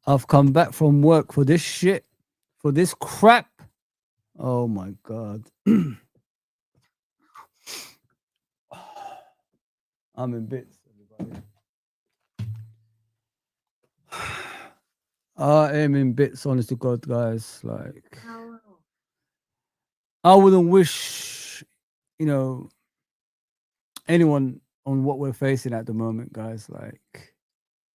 I've come back from work for this shit, for this crap. Oh my God. I'm in bits, everybody. I am in bits, honest to God, guys. Like, I wouldn't wish, you know, anyone on what we're facing at the moment, guys. Like,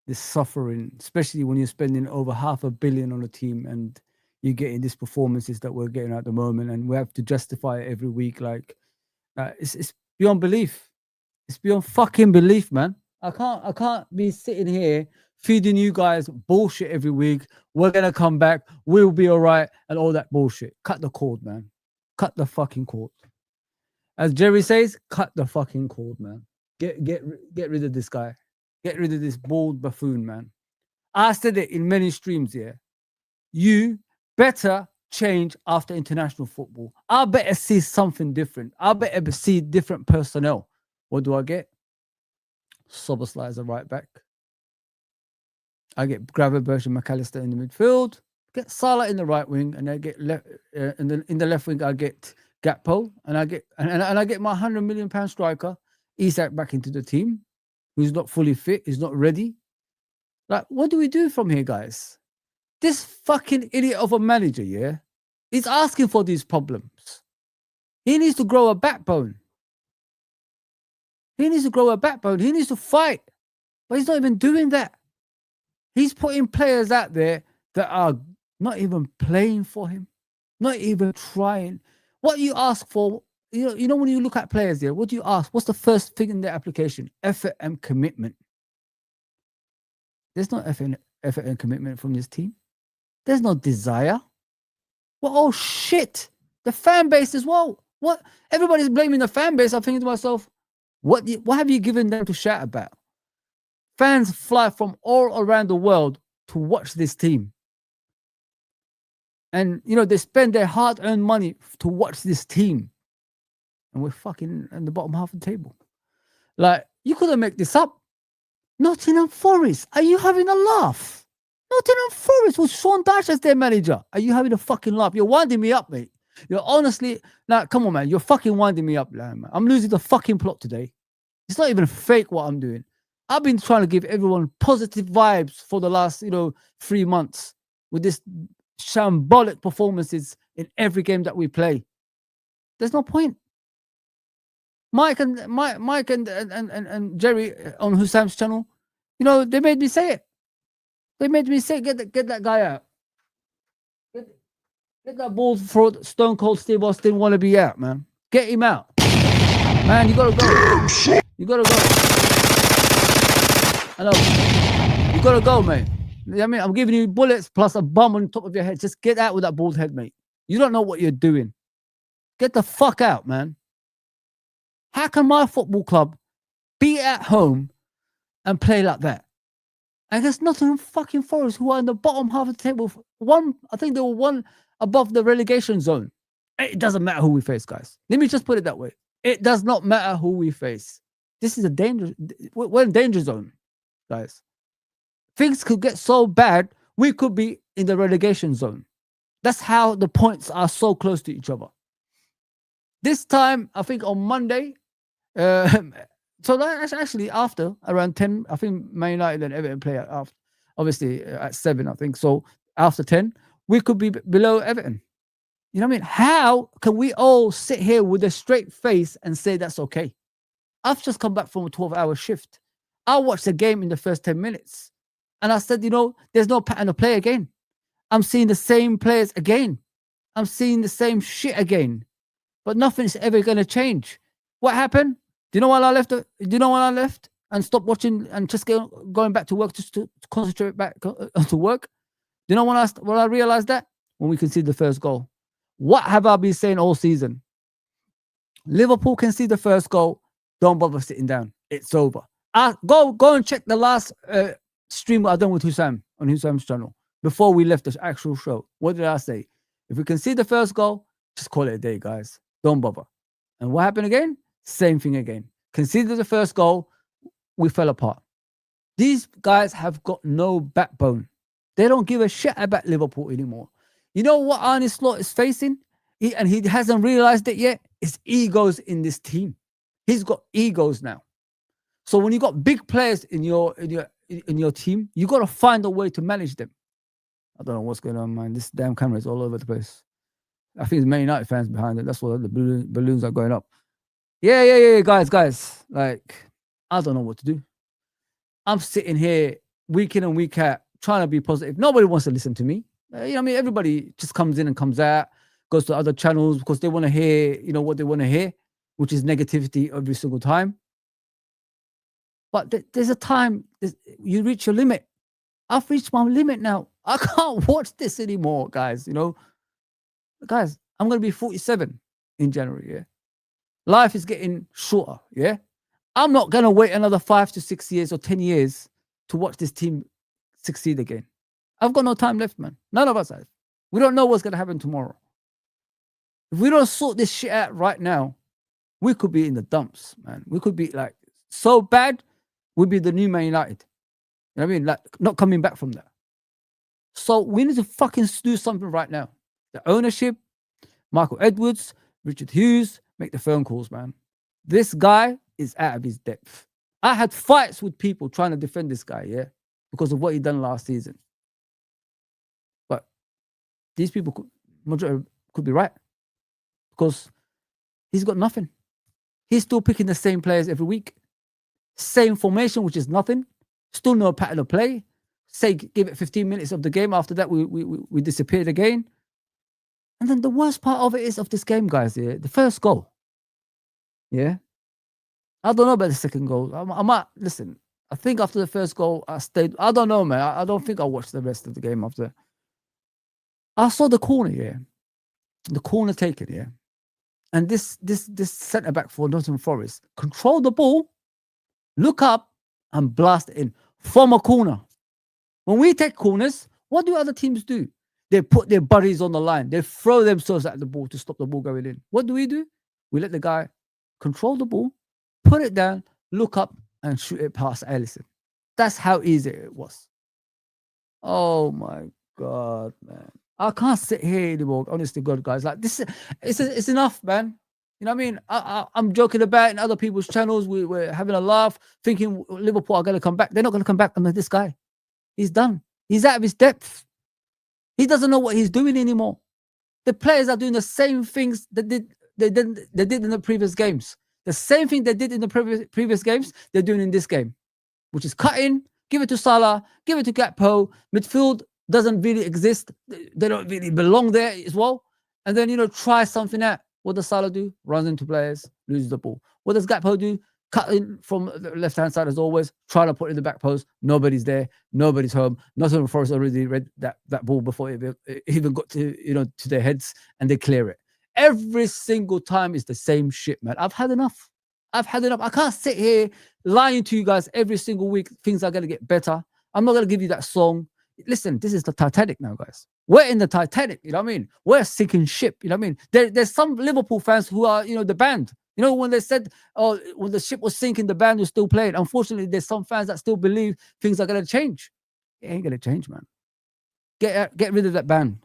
this suffering, especially when you're spending over $500 million on a team and you're getting these performances that we're getting at the moment, and we have to justify it every week. Like, it's beyond belief. It's beyond fucking belief, man. I can't be sitting here feeding you guys bullshit every week. We're gonna come back. We'll be all right, and all that bullshit. Cut the cord, man. Cut the fucking cord. As Jerry says, cut the fucking cord, man. Get rid of this guy. Get rid of this bald buffoon, man. I said it in many streams here. You better change after international football. I better see something different. I better see different personnel. What do I get? Soboslai as a right back. I get Gravenberch and McAllister in the midfield. Get Salah in the right wing, and I get left. And then in the left wing, I get Gakpo, and I get my £100 million striker Isak back into the team, who's not fully fit, he's not ready. Like, what do we do from here, guys? This fucking idiot of a manager, yeah, he's asking for these problems. He needs to grow a backbone. He needs to grow a backbone. He needs to fight. But he's not even doing that. He's putting players out there that are not even playing for him, not even trying. What you ask for, you know, when you look at players there, what do you ask? What's the first thing in their application? Effort and commitment. There's no effort and commitment from this team. There's no desire. Well, oh shit. The fan base as well. What? Everybody's blaming the fan base. I'm thinking to myself, what have you given them to shout about? Fans fly from all around the world to watch this team. And, you know, they spend their hard-earned money to watch this team. And we're fucking in the bottom half of the table. Like, you couldn't make this up. Nottingham Forest, are you having a laugh? Nottingham Forest with Sean Dyche as their manager. Are you having a fucking laugh? You're winding me up, mate. You're honestly, now, come on, man. You're fucking winding me up, man. I'm losing the fucking plot today. It's not even fake what I'm doing. I've been trying to give everyone positive vibes for the last, 3 months with this shambolic performances in every game that we play. There's no point. Mike and Jerry on Husam's channel, they made me say it. They made me say, get that guy out. Get that bald throat, Stone Cold Steve Austin wannabe out, man. Get him out. Man, you gotta go. You gotta go. I know. You gotta go, mate. I mean, I'm giving you bullets plus a bomb on top of your head. Just get out with that bald head, mate. You don't know what you're doing. Get the fuck out, man. How can my football club be at home and play like that? And there's Nottingham fucking Forest, who are in the bottom half of the table. I think they were one above the relegation zone. It doesn't matter who we face, guys. Let me just put it that way. It does not matter who we face. This is a danger. We're in danger zone, guys. Things could get so bad, we could be in the relegation zone. That's how the points are so close to each other. This time, I think on Monday, so that's actually after around 10, I think Man United and Everton play after, obviously at 7, I think. So after 10, we could be below Everton. You know what I mean? How can we all sit here with a straight face and say that's okay? I've just come back from a 12-hour shift. I watched the game in the first 10 minutes. And I said, there's no pattern of play again. I'm seeing the same players again. I'm seeing the same shit again. But nothing's ever going to change. What happened? Do you know when I left? And stopped watching and just going back to work just to concentrate back to work? Do you know when I realized that? When we conceded the first goal. What have I been saying all season? Liverpool can see the first goal. Don't bother sitting down. It's over. Go and check the last stream I've done with Hussam on Hussam's channel before we left the actual show. What did I say? If we can see the first goal, just call it a day, guys. Don't bother. And what happened again? Same thing again. Conceded the first goal, we fell apart. These guys have got no backbone. They don't give a shit about Liverpool anymore. You know what Arne Slot is facing? He hasn't realized it yet. It's egos in this team. He's got egos now. So when you got big players in your team, you got to find a way to manage them. I don't know what's going on, man. This damn camera is all over the place. I think it's Man United fans behind it. That's why the balloons are going up. Yeah, guys. Like, I don't know what to do. I'm sitting here week in and week out trying to be positive. Nobody wants to listen to me. You know what I mean? Everybody just comes in and comes out, goes to other channels because they want to hear, you know, what they want to hear, which is negativity every single time. But there's a time you reach your limit. I've reached my limit now. I can't watch this anymore, guys. You know, guys, I'm going to be 47 in January, yeah? Life is getting shorter, yeah? I'm not going to wait another 5 to 6 years or 10 years to watch this team succeed again. I've got no time left, man. None of us have. We don't know what's going to happen tomorrow. If we don't sort this shit out right now, we could be in the dumps, man. We could be like so bad, we'd be the new Man United. You know what I mean? Like not coming back from that. So we need to fucking do something right now. The ownership, Michael Edwards, Richard Hughes, make the phone calls, man. This guy is out of his depth. I had fights with people trying to defend this guy, yeah, because of what he done last season. But these people, majority could be right because he's got nothing. He's still picking the same players every week. Same formation, which is nothing. Still no pattern of play. Say, give it 15 minutes of the game. After that, we disappeared again. And then the worst part of it is of this game, guys, yeah, the first goal. Yeah. I don't know about the second goal. I might, listen, I think after the first goal, I stayed. I don't know, man. I don't think I watched the rest of the game after. I saw the corner, yeah. The corner taken, yeah. And this centre-back for Nottingham Forest control the ball, look up, and blast it in from a corner. When we take corners, what do other teams do? They put their bodies on the line. They throw themselves at the ball to stop the ball going in. What do? We let the guy control the ball, put it down, look up, and shoot it past Alisson. That's how easy it was. Oh my God, man. I can't sit here anymore, honestly, God, guys. Like this, it's enough, man. You know what I mean? I'm joking about in other people's channels. We're having a laugh, thinking Liverpool are going to come back. They're not going to come back under this guy. He's done. He's out of his depth. He doesn't know what he's doing anymore. The players are doing the same things they did in the previous games. The same thing they did in the previous games, they're doing in this game, which is cut in, give it to Salah, give it to Gakpo. Midfield doesn't really exist. They don't really belong there as well. And then, you know, try something out. What does Salah do? Runs into players, loses the ball. What does Gakpo do? Cut in from the left-hand side as always, trying to put it in the back post. Nobody's there. Nobody's home. Nottingham Forest already read that ball before it even got to, you know, to their heads, and they clear it. Every single time is the same shit, man. I've had enough. I can't sit here lying to you guys every single week. Things are going to get better. I'm not going to give you that song. Listen, this is the Titanic now, guys. We're in the Titanic, you know what I mean? We're a sinking ship, you know what I mean? There's some Liverpool fans who are, you know, the band. You know, when they said, oh, when the ship was sinking, the band was still playing. Unfortunately, there's some fans that still believe things are going to change. It ain't going to change, man. Get rid of that band.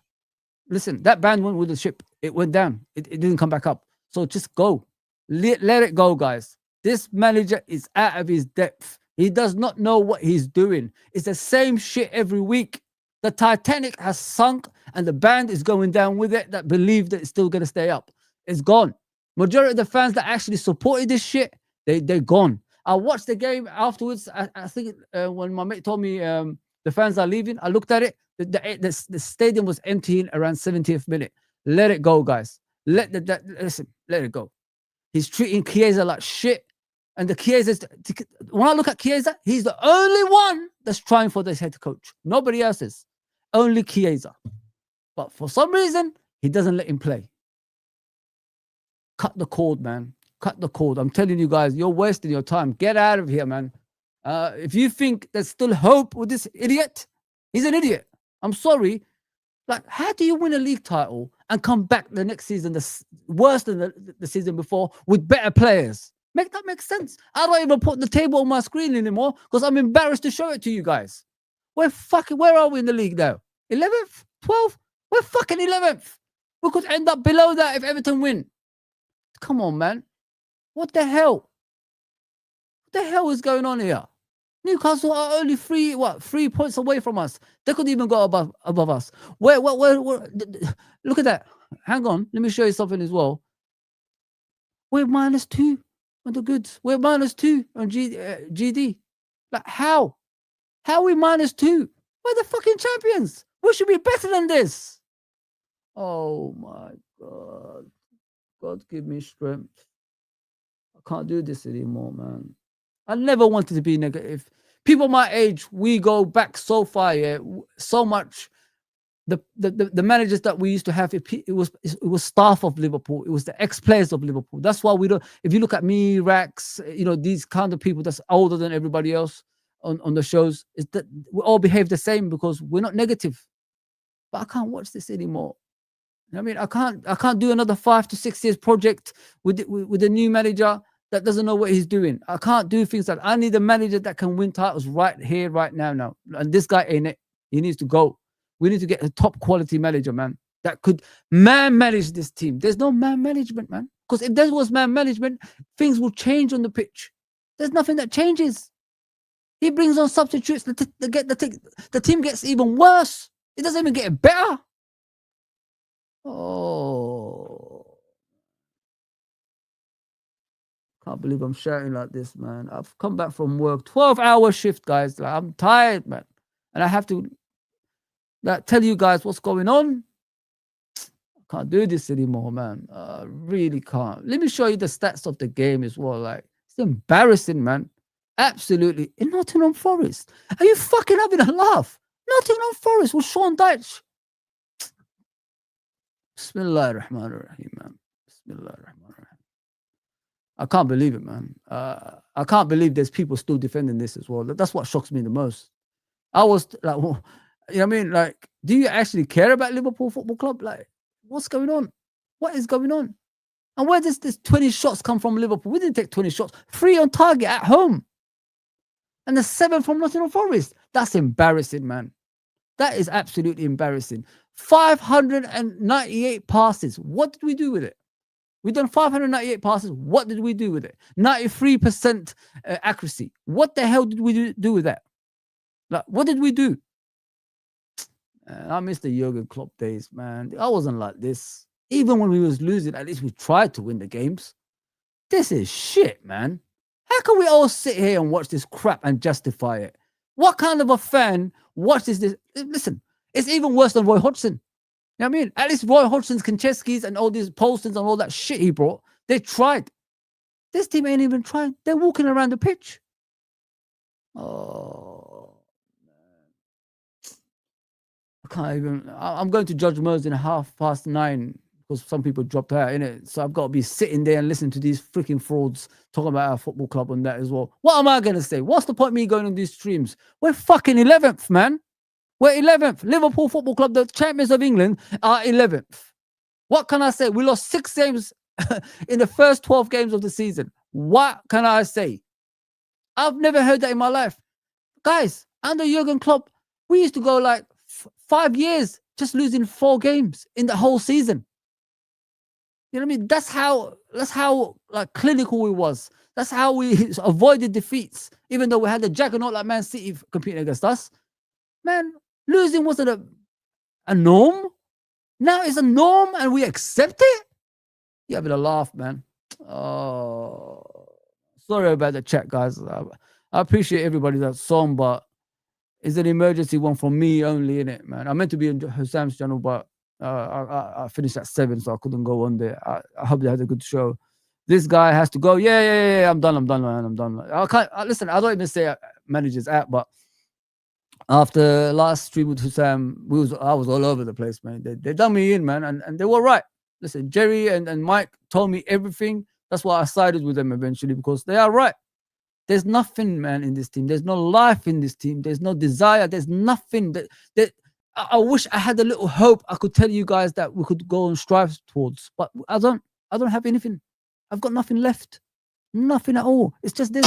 Listen, that band went with the ship. It went down. It didn't come back up. So just go. Let it go, guys. This manager is out of his depth. He does not know what he's doing. It's the same shit every week. The Titanic has sunk and the band is going down with it that believe that it's still going to stay up. It's gone. Majority of the fans that actually supported this shit, they're gone. I watched the game afterwards. I think when my mate told me the fans are leaving, I looked at it. The stadium was emptying around 70th minute. Let it go, guys. Listen, let it go. He's treating Chiesa like shit. And the Chiesa, when I look at Chiesa, he's the only one that's trying for this head coach. Nobody else is. Only Chiesa. But for some reason, he doesn't let him play. Cut the cord, man. Cut the cord. I'm telling you guys, you're wasting your time. Get out of here, man. If you think there's still hope with this idiot, he's an idiot. I'm sorry. Like, how do you win a league title and come back the next season worse than the season before with better players? Make that make sense. I don't even put the table on my screen anymore because I'm embarrassed to show it to you guys. Where are we in the league now? 11th? 12th? We're fucking 11th. We could end up below that if Everton win. Come on, man. What the hell? What the hell is going on here? Newcastle are only 3 points away from us. They could even go above us. Where? Look at that. Hang on. Let me show you something as well. We're -2 on the goods. We're -2 on GD. Like, how? How are we -2? We're the fucking champions. We should be better than this. Oh, my God. God, give me strength. I can't do this anymore, man. I never wanted to be negative. People my age, we go back so far, yeah, so much. The managers that we used to have, it was staff of Liverpool. It was the ex-players of Liverpool. That's why we don't. If you look at me, Rax, these kind of people that's older than everybody else on the shows, is that we all behave the same because we're not negative. But I can't watch this anymore. I mean, I can't do another 5 to 6 years project with a new manager that doesn't know what he's doing. I can't do things like I need a manager that can win titles right here, right now. And this guy ain't it. He needs to go. We need to get a top quality manager, man, that could manage this team. There's no man management, man. Because if there was man management, things will change on the pitch. There's nothing that changes. He brings on substitutes. The team gets even worse. It doesn't even get better. Oh. Can't believe I'm shouting like this, man. I've come back from work, 12-hour shift, guys. Like, I'm tired, man. And I have to tell you guys what's going on. I can't do this anymore, man. I really can't. Let me show you the stats of the game as well. Like, it's embarrassing, man. Absolutely. In Nottingham Forest. Are you fucking having a laugh? Nottingham Forest with Sean Dyche. Bismillahirrahmanirrahim, man. Bismillahirrahmanirrahim. I can't believe it, man. I can't believe there's people still defending this as well. That's what shocks me the most. I was like, well, you know what I mean? Like, do you actually care about Liverpool Football Club? Like, what's going on? What is going on? And where does this 20 shots come from Liverpool? We didn't take 20 shots. 3 on target at home. And the 7 from Nottingham Forest. That's embarrassing, man. That is absolutely embarrassing. 598 passes. What did we do with it? We done 598 passes. What did we do with it? 93% accuracy. What the hell did we do with that? Like, what did we do? I miss the Jurgen Klopp days, man. I wasn't like this. Even when we was losing, at least we tried to win the games. This is shit, man. How can we all sit here and watch this crap and justify it? What kind of a fan watches this? Listen, it's even worse than Roy Hodgson. You know what I mean? At least Roy Hodgson's, Konchesky's, and all these Polstons and all that shit he brought, they tried. This team ain't even trying. They're walking around the pitch. Oh, man. I can't even. I'm going to Judge Merz in 9:30 because some people dropped out, innit? So I've got to be sitting there and listening to these freaking frauds talking about our football club and that as well. What am I going to say? What's the point of me going on these streams? We're fucking 11th, man. We're 11th. Liverpool Football Club, the champions of England, are 11th. What can I say? We lost 6 games in the first 12 games of the season. What can I say? I've never heard that in my life. Guys, under Jurgen Klopp, we used to go like 5 years just losing 4 games in the whole season. You know what I mean? That's how like clinical we was. That's how we avoided defeats, even though we had a juggernaut like Man City competing against us. Man, losing wasn't a norm. Now it's a norm and we accept it. You're having a laugh, man. Oh, sorry about the chat, guys. I appreciate everybody that's on, but it's an emergency one from me only, innit, man? I meant to be in Hussam's channel, but I finished at 7, so I couldn't go on there. I hope they had a good show. This guy has to go. Yeah. I'm done, man. I'm done. I can't listen. I don't even say managers out, but after last stream with Hussam, I was all over the place, man. They done me in, man, and they were right. Listen, Jerry and Mike told me everything. That's why I sided with them eventually, because they are right. There's nothing, man, in this team. There's no life in this team. There's no desire. There's nothing. I wish I had a little hope I could tell you guys that we could go and strive towards, but I don't have anything. I've got nothing left. Nothing at all. It's just this.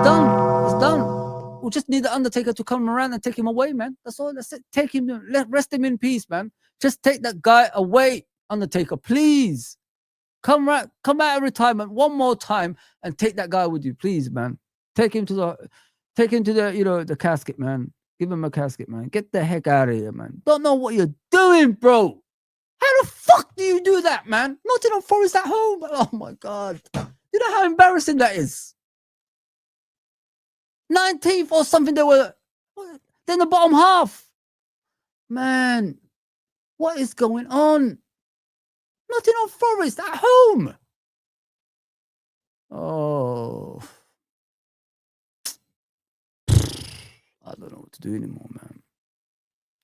done. It's done. We just need the Undertaker to come around and take him away, man. That's all. That's it. Take him. Rest him in peace, man. Just take that guy away, Undertaker, please. Come out of retirement one more time and take that guy with you, please, man. Take him to the the casket, man. Give him a casket, man. Get the heck out of here, man. Don't know what you're doing, bro. How the fuck do you do that, man? Nottingham Forest at home. Oh my god. You know how embarrassing that is? 19th or something. They're in the bottom half. Man, what is going on? Nottingham Forest at home. Oh. I don't know what to do anymore, man.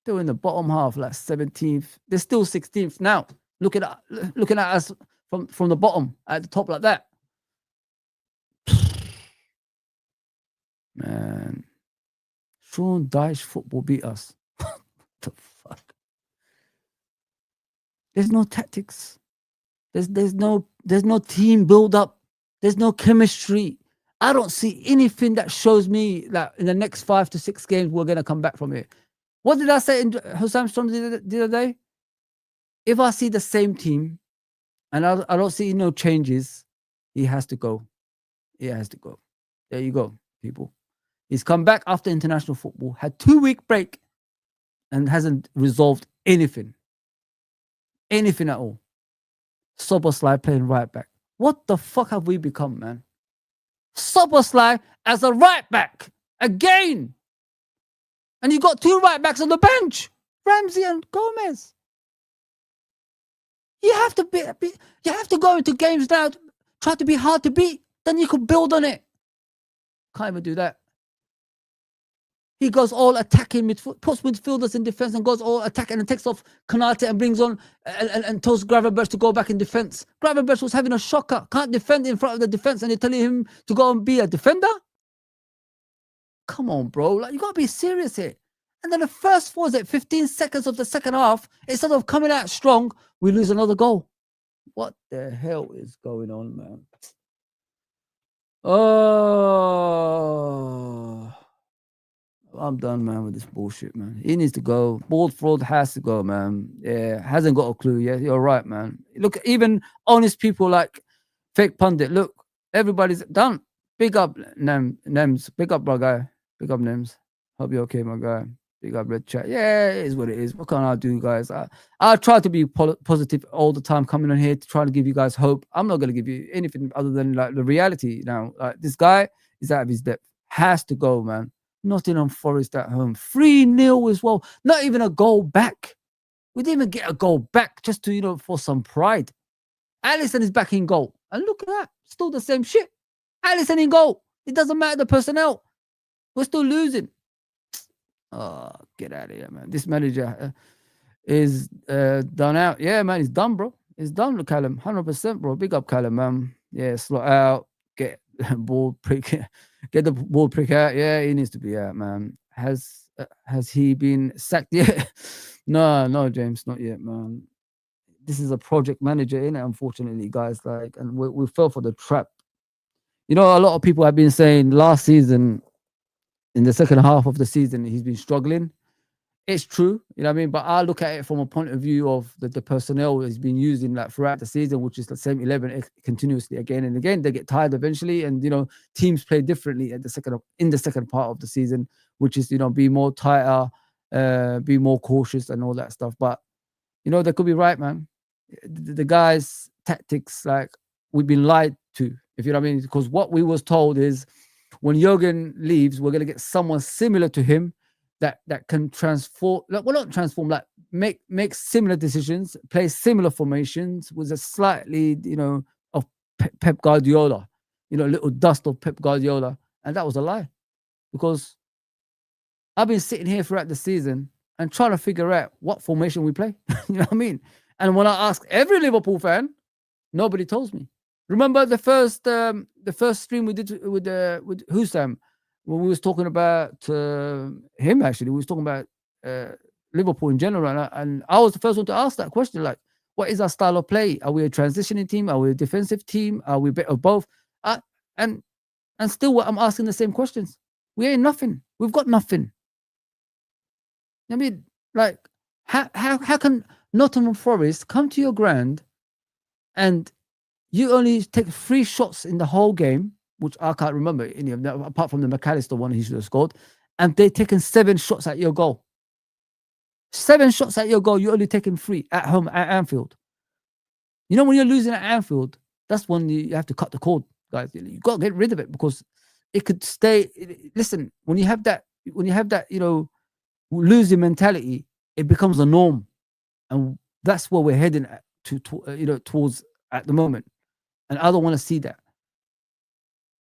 They're in the bottom half, like 17th. They're still 16th now. Looking at us from the bottom at the top like that. Man. Sean Dyche football beat us. What the fuck? There's no tactics. There's no team build up. There's no chemistry. I don't see anything that shows me that in the next 5 to 6 games we're gonna come back from it. What did I say in Hussam Strong the other day? If I see the same team and I don't see no changes, he has to go. He has to go. There you go, people. He's come back after international football, had 2-week break, and hasn't resolved anything. Anything at all. Soboslai playing right back. What the fuck have we become, man? Soboslai as a right back again. And you got 2 right backs on the bench, Ramsey and Gomez. You have to you have to go into games now, try to be hard to beat. Then you can build on it. Can't even do that. He goes all attacking puts midfielders in defense and goes all attacking and takes off Konate and brings on and tells Gravenberch to go back in defense. Gravenberch was having a shocker. Can't defend in front of the defense and they're telling him to go and be a defender? Come on, bro. Like, you got to be serious here. And then the first 15 seconds of the second half, instead of coming out strong, we lose another goal. What the hell is going on, man? Oh... I'm done, man, with this bullshit, man. He needs to go. Bald fraud has to go, man. Yeah, hasn't got a clue yet. You're right, man. Look, even honest people like Fake Pundit, look, everybody's done. Big up, Nems. Big up, my guy. Big up, Nems. Hope you're okay, my guy. Big up, Red Chat. Yeah, it is what it is. What can I do, guys? I try to be positive all the time, coming on here to try to give you guys hope. I'm not going to give you anything other than like the reality now. Like, this guy is out of his depth. Has to go, man. Nottingham Forest at home. 3-0 as well. Not even a goal back. We didn't even get a goal back just to, for some pride. Alisson is back in goal. And look at that. Still the same shit. Alisson in goal. It doesn't matter the personnel. We're still losing. Oh, get out of here, man. This manager is done out. Yeah, man, he's done, bro. He's done, Callum. 100%, bro. Big up, Callum, man. Yeah, slot out. Get ball prick. Get the ball prick out. Yeah, he needs to be out, man. Has he been sacked yet? No, James, not yet, man. This is a project manager, innit? Unfortunately, guys. Like, and we fell for the trap. A lot of people have been saying last season, in the second half of the season, he's been struggling. It's true, you know what I mean? But I look at it from a point of view of the personnel he's been using like throughout the season, which is the same 11 continuously again and again. They get tired eventually, and teams play differently in the second part of the season, which is be more tighter, be more cautious and all that stuff. But they could be right, man. The guys' tactics, like, we've been lied to, if you know what I mean, because what we was told is when Jurgen leaves, we're gonna get someone similar to him that can transform, not transform, like make similar decisions, play similar formations with a slightly, of Pep Guardiola, little dust of Pep Guardiola. And that was a lie, because I've been sitting here throughout the season and trying to figure out what formation we play. You know what I mean? And when I ask every Liverpool fan, nobody tells me. Remember the first stream we did with Hussam, when we was talking about him, actually, we was talking about Liverpool in general, and I was the first one to ask that question, like, what is our style of play? Are we a transitioning team? Are we a defensive team? Are we a bit of both? And And still I'm asking the same questions. We ain't nothing. We've got nothing. I mean, like, how can Nottingham Forest come to your ground and you only take 3 shots in the whole game, which I can't remember any of them, apart from the McAllister one he should have scored, and they've taken 7 shots at your goal. 7 shots at your goal, you're only taking 3 at home at Anfield. You know, when you're losing at Anfield, that's when you have to cut the cord, guys. You got to get rid of it because it could stay. Listen, when you have that, you know, losing mentality, it becomes a norm, and that's where we're heading to you know, towards at the moment. And I don't want to see that.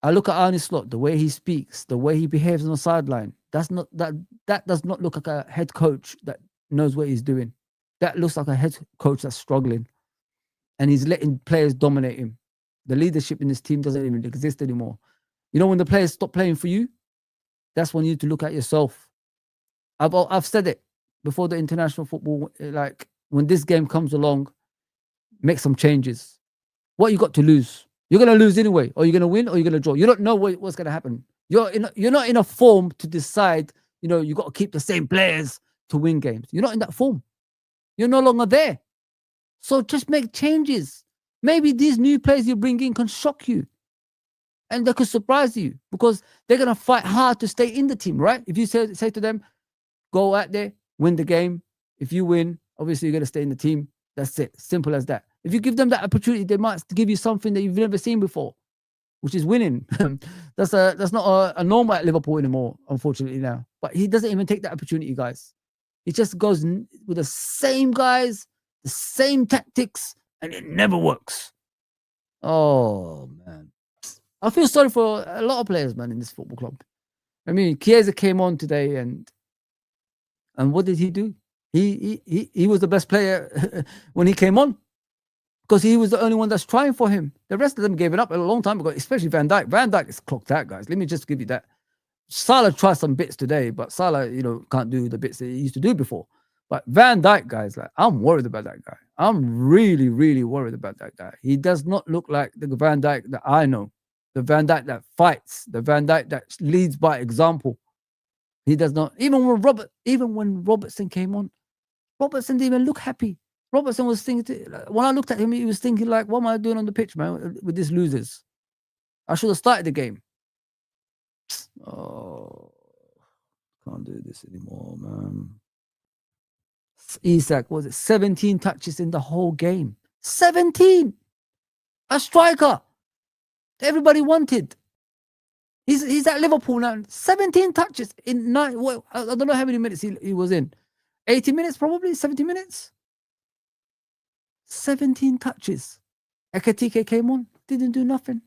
I look at Arne Slot, the way he speaks, the way he behaves on the sideline. That does not look like a head coach that knows what he's doing. That looks like a head coach that's struggling, and he's letting players dominate him. The leadership in this team doesn't even exist anymore. You know, when the players stop playing for you, that's when you need to look at yourself. I've said it before the international football, like, when this game comes along, make some changes. What you got to lose? You're going to lose anyway, or you're going to win, or you're going to draw. You don't know what's going to happen. You're not in a form to decide, you know, you got to keep the same players to win games. You're not in that form. You're no longer there. So just make changes. Maybe these new players you bring in can shock you, and they could surprise you because they're going to fight hard to stay in the team, right? If you say to them, go out there, win the game. If you win, obviously you're going to stay in the team. That's it. Simple as that. If you give them that opportunity, they might give you something that you've never seen before, which is winning. That's not a norm at Liverpool anymore, unfortunately now. But he doesn't even take that opportunity, guys. He just goes with the same guys, the same tactics, and it never works. Oh, man. I feel sorry for a lot of players, man, in this football club. I mean, Chiesa came on today, and what did he do? He was the best player when he came on, because he was the only one that's trying for him. The rest of them gave it up a long time ago, especially Van Dijk. Van Dijk is clocked out, guys. Let me just give you that. Salah tried some bits today, but Salah, you know, can't do the bits that he used to do before. But Van Dijk, guys, like, I'm worried about that guy. I'm really, really worried about that guy. He does not look like the Van Dijk that I know. The Van Dijk that fights. The Van Dijk that leads by example. He does not. Even when Robertson came on, Robertson didn't even look happy. Robertson was thinking, when I looked at him, he was thinking, like, what am I doing on the pitch, man, with these losers? I should have started the game. Oh, can't do this anymore, man. Isak, was it 17 touches in the whole game? 17! A striker everybody wanted. He's at Liverpool now. 17 touches in 9. Well, I don't know how many minutes he was in. 80 minutes, probably 70 minutes. 17 touches. Ekatike came on, didn't do nothing.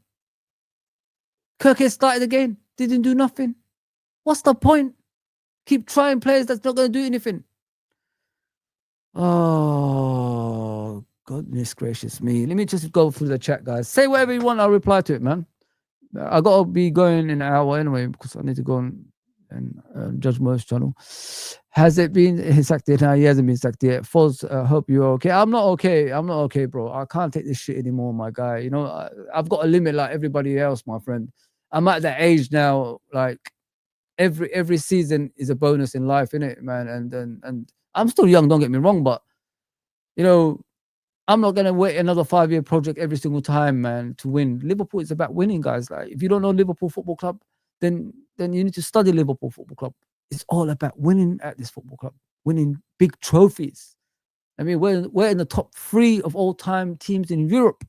Kirke started again, didn't do nothing. What's the point? Keep trying players that's not going to do anything. Oh, goodness gracious me. Let me just go through the chat, guys. Say whatever you want, I'll reply to it, man. I got to be going in an hour anyway because I need to go on and Judge Mo's channel. Has it been sacked yet? No, he hasn't been sacked yet. Foz, hope you're okay. I'm not okay, bro. I can't take this shit anymore, my guy. You know, I've got a limit like everybody else, my friend. I'm at that age now, like every season is a bonus in life, innit, man? And I'm still young, don't get me wrong, but you know, I'm not gonna wait another 5-year project every single time, man, to win. Liverpool is about winning, guys. Like, if you don't know Liverpool Football Club, then you need to study Liverpool Football Club. It's all about winning at this football club, winning big trophies. I mean, we're in the top 3 of all time teams in Europe,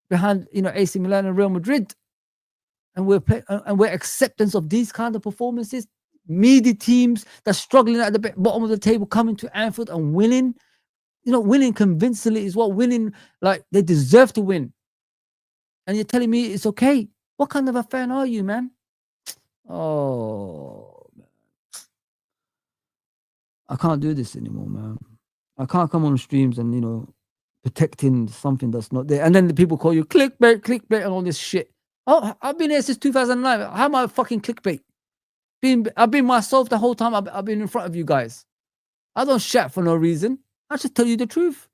behind, you know, AC Milan and Real Madrid, and we're acceptance of these kind of performances. Meaty teams that's struggling at the bottom of the table coming to Anfield and winning. You know, winning convincingly is what winning, like, they deserve to win. And you're telling me it's okay? What kind of a fan are you, man? Oh, man. I can't do this anymore, man. I can't come on streams and, you know, protecting something that's not there. And then the people call you clickbait, and all this shit. Oh, I've been here since 2009. How am I fucking clickbait? I've been myself the whole time I've been in front of you guys. I don't shout for no reason. I just tell you the truth.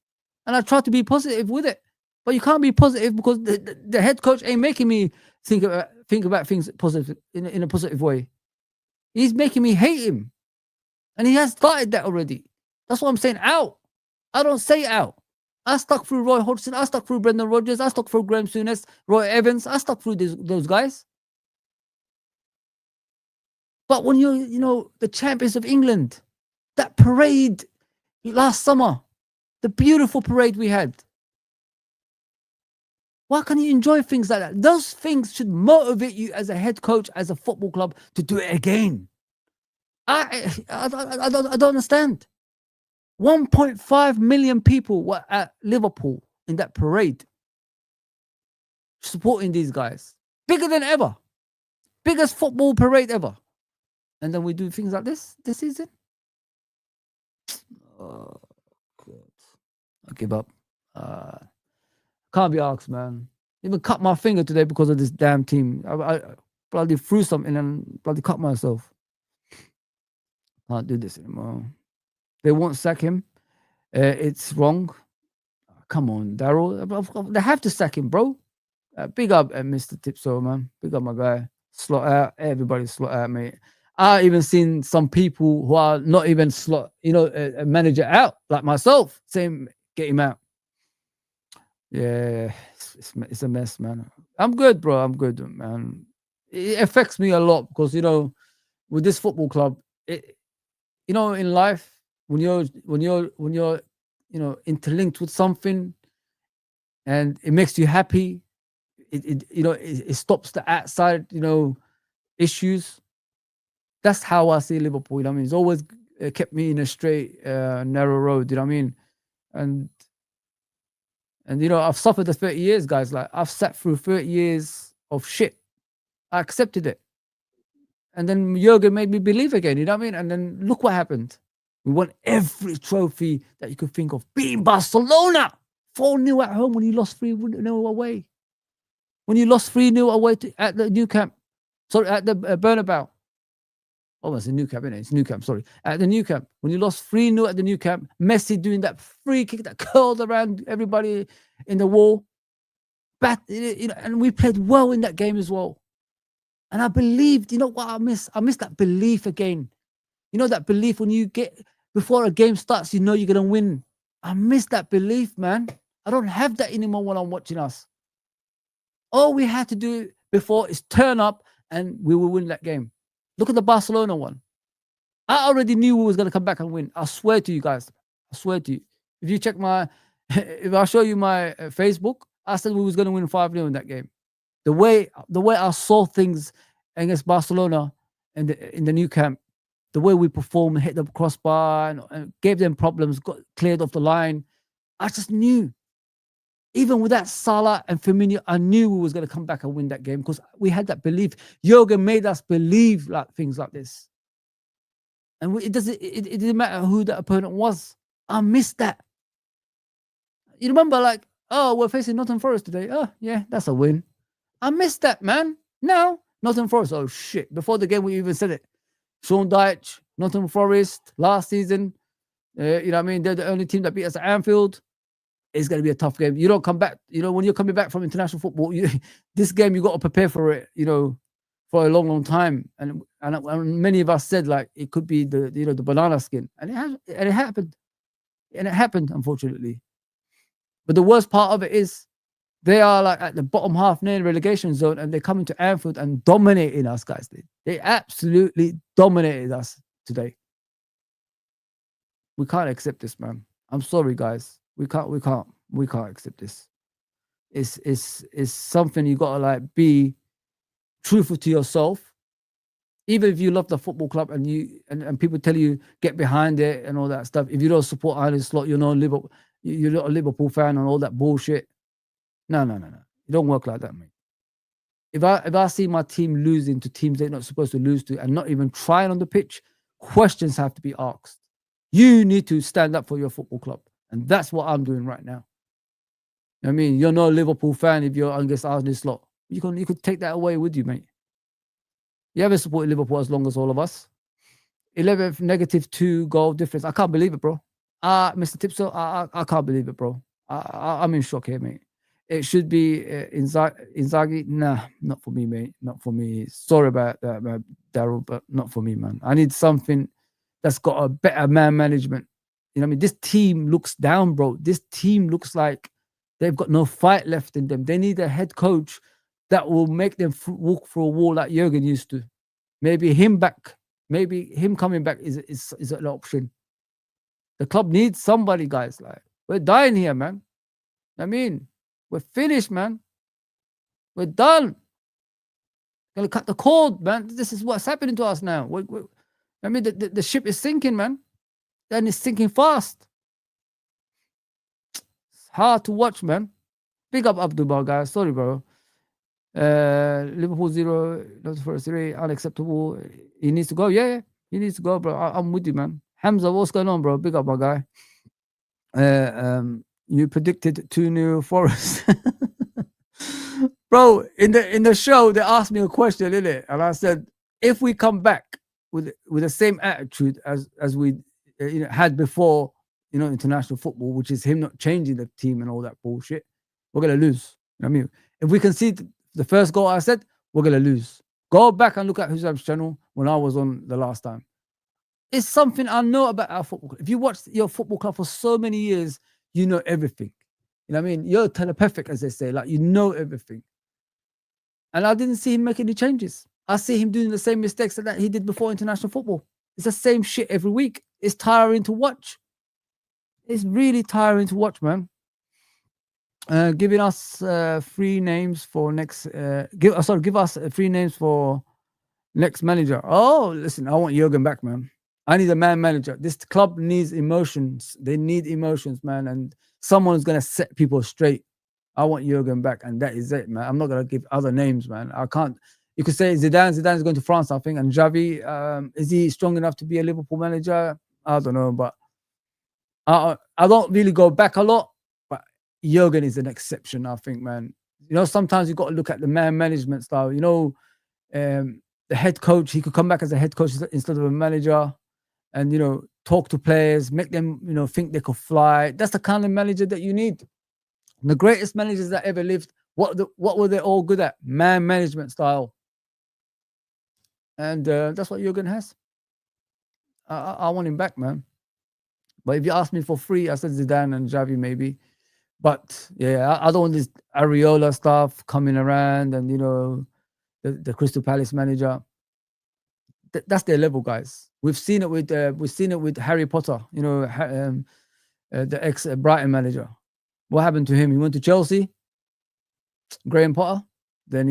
And I try to be positive with it. But you can't be positive because the head coach ain't making me think about things positive in a positive way. He's making me hate him. And he has started that already. That's what I'm saying. Out. I don't say out. I stuck through Roy Hodgson. I stuck through Brendan Rodgers. I stuck through Graham Souness, Roy Evans. I stuck through those guys. But when you're, the champions of England, that parade last summer, the beautiful parade we had. Why can't you enjoy things like that? Those things should motivate you as a head coach, as a football club, to do it again. I don't understand. 1.5 million people were at Liverpool in that parade, supporting these guys. Bigger than ever. Biggest football parade ever. And then we do things like this season? Oh, God. I give up. Can't be asked, man. Even cut my finger today because of this damn team. I bloody threw something and bloody cut myself. Can't do this anymore. They won't sack him. It's wrong. Come on, Daryl. They have to sack him, bro. Big up Mr. Tipso, man. Big up my guy. Slot out. Everybody slot out, mate. I even seen some people who are not even slot, a manager out, like myself, saying, get him out. Yeah, it's a mess, man. I'm good, bro. I'm good, man. It affects me a lot because, with this football club, in life, when you're interlinked with something and it makes you happy, it stops the outside, issues. That's how I see Liverpool. It's always kept me in a straight, narrow road. You know what I mean? And I've suffered the 30 years, guys. Like, I've sat through 30 years of shit. I accepted it. And then Jurgen made me believe again. You know what I mean? And then look what happened. We won every trophy that you could think of. Beating Barcelona 4-0 at home when you lost 3-0 away. When you lost 3-0 away at the Nou Camp. Sorry, at the Bernabeu. Oh, it's a Nou Camp, isn't it? It's Nou Camp, sorry. At the Nou Camp. When you lost 3-0 at the Nou Camp, Messi doing that free kick that curled around everybody in the wall. And we played well in that game as well. And I believed, what I miss? I miss that belief again. That belief when you get, before a game starts, you're going to win. I miss that belief, man. I don't have that anymore when I'm watching us. All we had to do before is turn up and we will win that game. Look at the Barcelona one. I already knew we was going to come back and win. I swear to you guys. I swear to you. If you check if I show you my Facebook, I said we was going to win 5-0 in that game. The way I saw things against Barcelona in the Nou Camp, the way we performed, hit the crossbar and gave them problems, got cleared off the line. I just knew. Even with that Salah and Firmino, I knew we was going to come back and win that game because we had that belief. Jurgen made us believe like things like this. And it didn't matter who the opponent was. I missed that. You remember, like, oh, we're facing Nottingham Forest today. Oh, yeah, that's a win. I missed that, man. Now, Nottingham Forest. Oh, shit. Before the game, we even said it. Sean Dyche, Nottingham Forest, last season. You know what I mean? They're the only team that beat us at Anfield. It's going to be a tough game. You don't come back. When you're coming back from international football, this game, you got to prepare for it, for a long, long time. And many of us said, like, it could be the banana skin. And it happened. And it happened, unfortunately. But the worst part of it is they are like at the bottom half near the relegation zone and they're coming to Anfield and dominating us, guys. They absolutely dominated us today. We can't accept this, man. I'm sorry, guys. We can't accept this. It's something you gotta like be truthful to yourself. Even if you love the football club and people tell you get behind it and all that stuff. If you don't support Arne Slot, you're not a Liverpool fan and all that bullshit. No. It don't work like that, mate. If I see my team losing to teams they're not supposed to lose to and not even trying on the pitch, questions have to be asked. You need to stand up for your football club. And that's what I'm doing right now. I mean, you're not a Liverpool fan if you're against Arne Slot. You could take that away with you, mate. You haven't supported Liverpool as long as all of us. 11th -2 goal difference. I can't believe it, bro. Mr. Tipso, I can't believe it, bro. I'm in shock here, mate. it should be Inzaghi. Nah, not for me, mate. Not for me. Sorry about that, Daryl, but not for me, man. I need something that's got a better man management. You know what I mean? This team looks down, bro. This team looks like they've got no fight left in them. They need a head coach that will make them walk through a wall like Jurgen used to. Maybe him back. Maybe him coming back is an option. The club needs somebody, guys. Like, we're dying here, man. I mean, we're finished, man. We're done. Gonna cut the cord, man. This is what's happening to us now. I mean, the ship is sinking, man. And it's sinking fast. It's hard to watch, man. Big up Abdul, guys. Sorry, bro. Liverpool 0, not the first 3, unacceptable. He needs to go. Yeah, he needs to go, bro. I'm with you, man. Hamza, what's going on, bro? Big up, my guy. You predicted 2-0 Forest. Bro, in the show, they asked me a question, innit? And I said, if we come back with the same attitude as we had before, international football, which is him not changing the team and all that bullshit, we're gonna lose. You know what I mean? If we concede the first goal, I said, we're gonna lose. Go back and look at Hussab's channel when I was on the last time. It's something I know about our football club. If you watch your football club for so many years, you know everything. You know what I mean? You're telepathic, as they say. Like, you know everything. And I didn't see him make any changes. I see him doing the same mistakes that he did before international football. It's the same shit every week. It's tiring to watch. It's really tiring to watch, man. Giving us 3 names for next. Give us 3 names for next manager. Oh, listen, I want Jurgen back, man. I need a man manager. This club needs emotions. They need emotions, man. And someone's gonna set people straight. I want Jurgen back, and that is it, man. I'm not gonna give other names, man. I can't. You could say Zidane. Zidane's going to France, I think, and Xavi. Is he strong enough to be a Liverpool manager? I don't know, but I don't really go back a lot. But Jurgen is an exception, I think, man. Sometimes you got to look at the man management style. The head coach. He could come back as a head coach instead of a manager, and talk to players, make them think they could fly. That's the kind of manager that you need. The greatest managers that ever lived, what were they all good at? Man management style. And that's what Jurgen has. I want him back, man. But if you ask me for free, I said Zidane and Xavi maybe. But yeah, I don't want this Areola stuff coming around and the Crystal Palace manager. That's their level, guys. We've seen it with Harry Potter. The ex Brighton manager. What happened to him? He went to Chelsea. Graham Potter. Then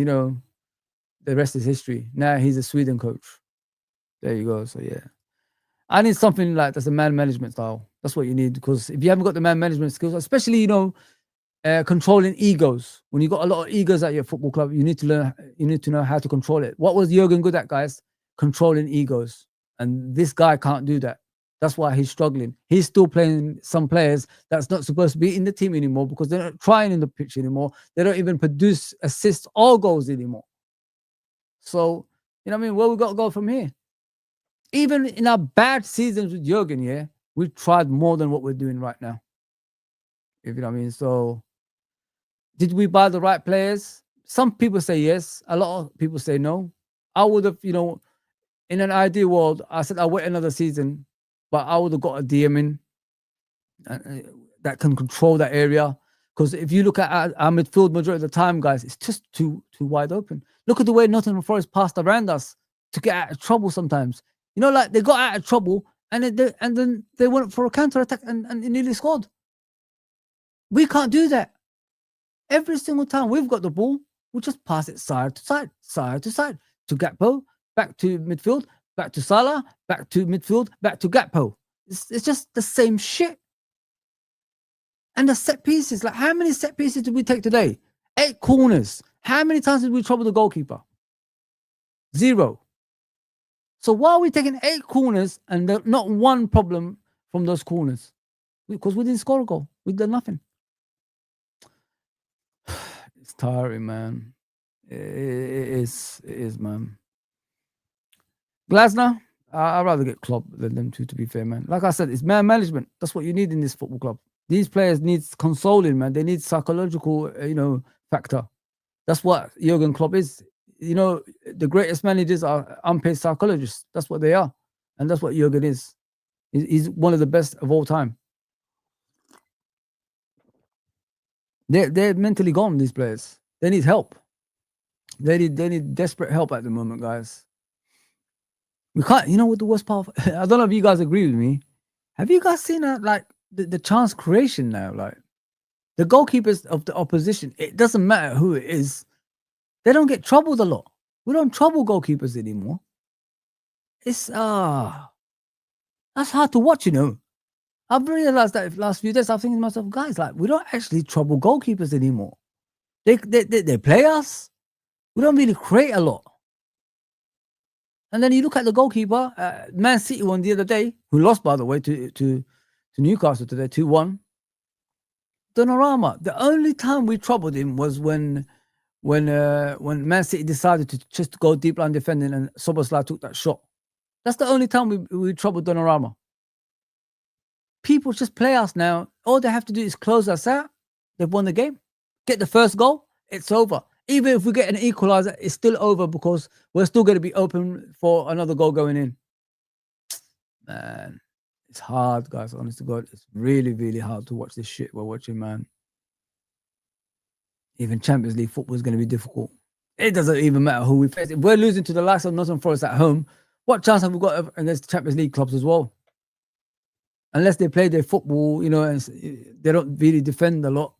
the rest is history. Now he's a Sweden coach. There you go. So yeah, I need something like that's a man management style. That's what you need, because if you haven't got the man management skills, especially controlling egos. When you got a lot of egos at your football club, you need to learn. You need to know how to control it. What was Jurgen good at, guys? Controlling egos, and this guy can't do that. That's why he's struggling. He's still playing some players that's not supposed to be in the team anymore because they're not trying in the pitch anymore. They don't even produce assists or goals anymore. So, where we got to go from here? Even in our bad seasons with Jurgen, yeah, we've tried more than what we're doing right now. If you know what I mean. So, did we buy the right players? Some people say yes. A lot of people say no. I would have, in an ideal world, I said I'll wait another season, but I would have got a DM in that can control that area. Because if you look at our midfield majority of the time, guys, it's just too wide open. Look at the way Nottingham Forest passed around us to get out of trouble sometimes. Like they got out of trouble and then they went for a counter attack and nearly scored. We can't do that. Every single time we've got the ball, we just pass it side to side, to Gakpo, back to midfield, back to Salah, back to midfield, back to Gakpo. It's just the same shit. And the set pieces, like how many set pieces did we take today? 8 corners. How many times did we trouble the goalkeeper? 0. So why are we taking 8 corners and not one problem from those corners? Because we didn't score a goal. We did nothing. It's tiring, man. It is, man. Glasner, I'd rather get Klopp than them two, to be fair, man. Like I said, it's man management. That's what you need in this football club. These players need consoling, man. They need psychological, factor. That's what Jurgen Klopp is. The greatest managers are unpaid psychologists. That's what they are, and that's what Jurgen is. He's one of the best of all time. They're mentally gone. These players. They need help. They need desperate help at the moment, guys. We can't. You know what the worst part? I don't know if you guys agree with me. Have you guys seen that? Like the chance creation now, like the goalkeepers of the opposition. It doesn't matter who it is. They don't get troubled a lot. We don't trouble goalkeepers anymore. It's that's hard to watch. I've realized that the last few days. I'm thinking to myself, guys, like we don't actually trouble goalkeepers anymore. They play us. We don't really create a lot. And then you look at the goalkeeper, Man City one the other day, who lost, by the way, to Newcastle today, 2-1. Donnarumma. The only time we troubled him was when Man City decided to just go deep line defending and Szoboszlai took that shot. That's the only time we troubled Donnarumma. People just play us now. All they have to do is close us out. They've won the game. Get the first goal, it's over. Even if we get an equalizer, it's still over because we're still going to be open for another goal going in. Man, it's hard, guys. Honest to God, it's really, really hard to watch this shit we're watching, man. Even Champions League football is going to be difficult. It doesn't even matter who we face. If we're losing to the likes of Nottingham Forest at home, what chance have we got against Champions League clubs as well? Unless they play their football, and they don't really defend a lot.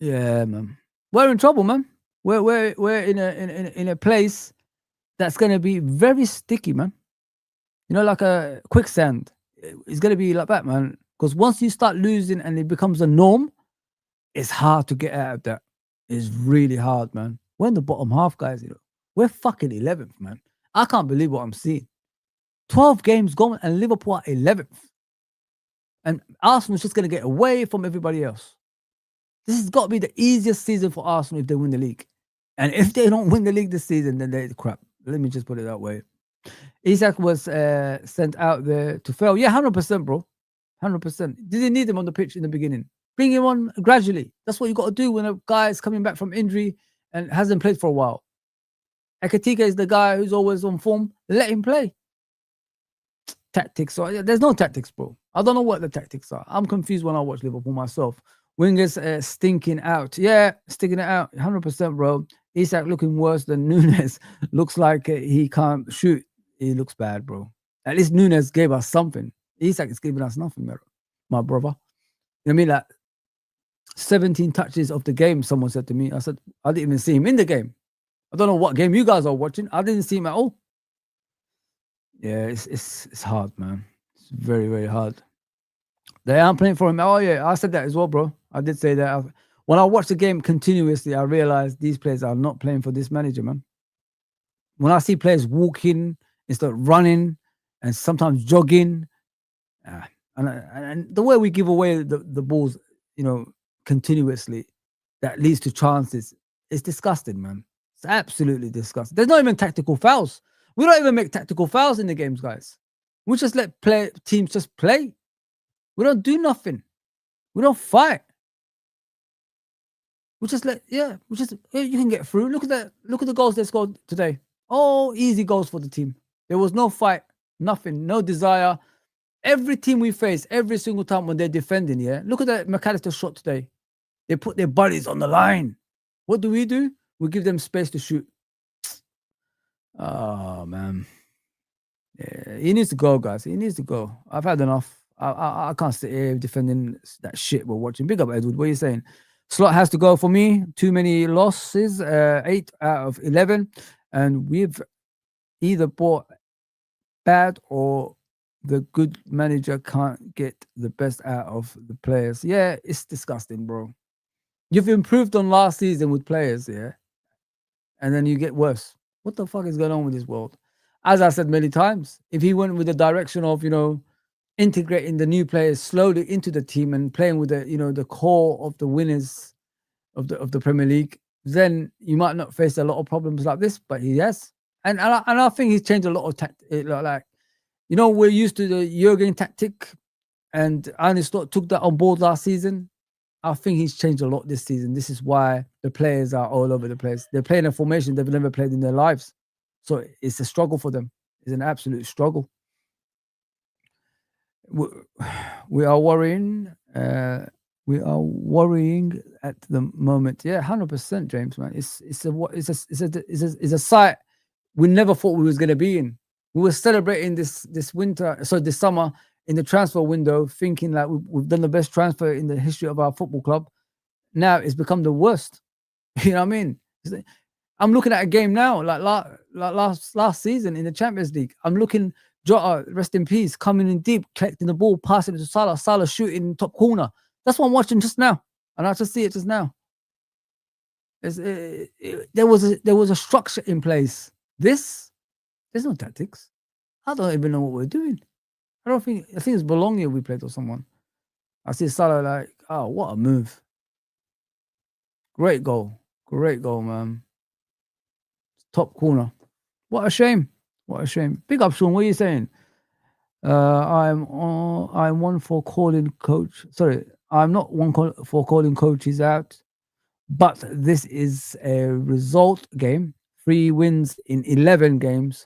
Yeah, man. We're in trouble, man. We're in a place that's going to be very sticky, man. Like a quicksand. It's going to be like that, man. Because once you start losing and it becomes a norm, it's hard to get out of that. It's really hard, man. We're in the bottom half, guys. We're fucking 11th, man. I can't believe what I'm seeing. 12 games gone and Liverpool are 11th. And Arsenal's just going to get away from everybody else. This has got to be the easiest season for Arsenal if they win the league. And if they don't win the league this season, then they're crap. Let me just put it that way. Isak was sent out there to fail. Yeah, 100%, bro. 100%. Didn't need him on the pitch in the beginning. Bring him on gradually. That's what you got to do when a guy is coming back from injury and hasn't played for a while. Ekitike is the guy who's always on form. Let him play. Tactics. So there's no tactics, bro. I don't know what the tactics are. I'm confused when I watch Liverpool myself. Wingers stinking out. Yeah, sticking it out. 100%, bro. Isak looking worse than Nunes. Looks like he can't shoot. He looks bad, bro. At least Nunes gave us something. Isak is giving us nothing, bro. My brother. You know what I mean? Like 17 touches of the game, someone said to me. I said, I didn't even see him in the game. I don't know what game you guys are watching. I didn't see him at all. Yeah, it's hard, man. It's very, very hard. They aren't playing for him. Oh, yeah, I said that as well, bro. I did say that. When I watched the game continuously, I realized these players are not playing for this manager, man. When I see players walking instead of running and sometimes jogging, and the way we give away the balls, continuously, that leads to chances, it's disgusting, man. It's absolutely disgusting. There's not even tactical fouls. We don't even make tactical fouls in the games, guys. We just let teams just play. We don't do nothing. We don't fight. We just you can get through. Look at the goals they scored today. All easy goals for the team. There was no fight, nothing, no desire. Every team we face, every single time when they're defending, look at that McAllister shot today. They put their bodies on the line. What do? We give them space to shoot. Oh, man. Yeah, he needs to go, guys. He needs to go. I've had enough. I can't sit here defending that shit we're watching. Big up, Edward. What are you saying? Slot has to go for me. Too many losses. 8 out of 11. And we've either bought bad or the good manager can't get the best out of the players. Yeah, it's disgusting, bro. You've improved on last season with players, and then you get worse. What the fuck is going on with this world? As I said many times, if he went with the direction of, integrating the new players slowly into the team and playing with the core of the winners of the Premier League, then you might not face a lot of problems like this. But he has, and I think he's changed a lot of tactics. We're used to the Jurgen tactic And Arne took that on board last season. I think he's changed a lot this season. This is why the players are all over the place. They're playing a formation they've never played in their lives. So it's a struggle for them. It's an absolute struggle. We are worrying. We are worrying at the moment. Yeah, 100%, James, man. It's a site we never thought we was going to be in. We were celebrating this winter, so this summer in the transfer window, thinking like we've done the best transfer in the history of our football club. Now it's become the worst. You know what I mean? I'm looking at a game now, like last season in the Champions League. I'm looking, Jota, rest in peace, coming in deep, collecting the ball, passing it to Salah, Salah shooting top corner. That's what I'm watching just now, and I just see it just now. There was a structure in place. There's no tactics. I don't even know what we're doing. I think it's Bologna we played or someone. I see Salah like, oh, what a move. Great goal, man. Top corner. What a shame. Big up, Sean. What are you saying? I'm one for calling coach. Sorry, I'm not one for calling coaches out, but this is a result game. 3 wins in 11 games.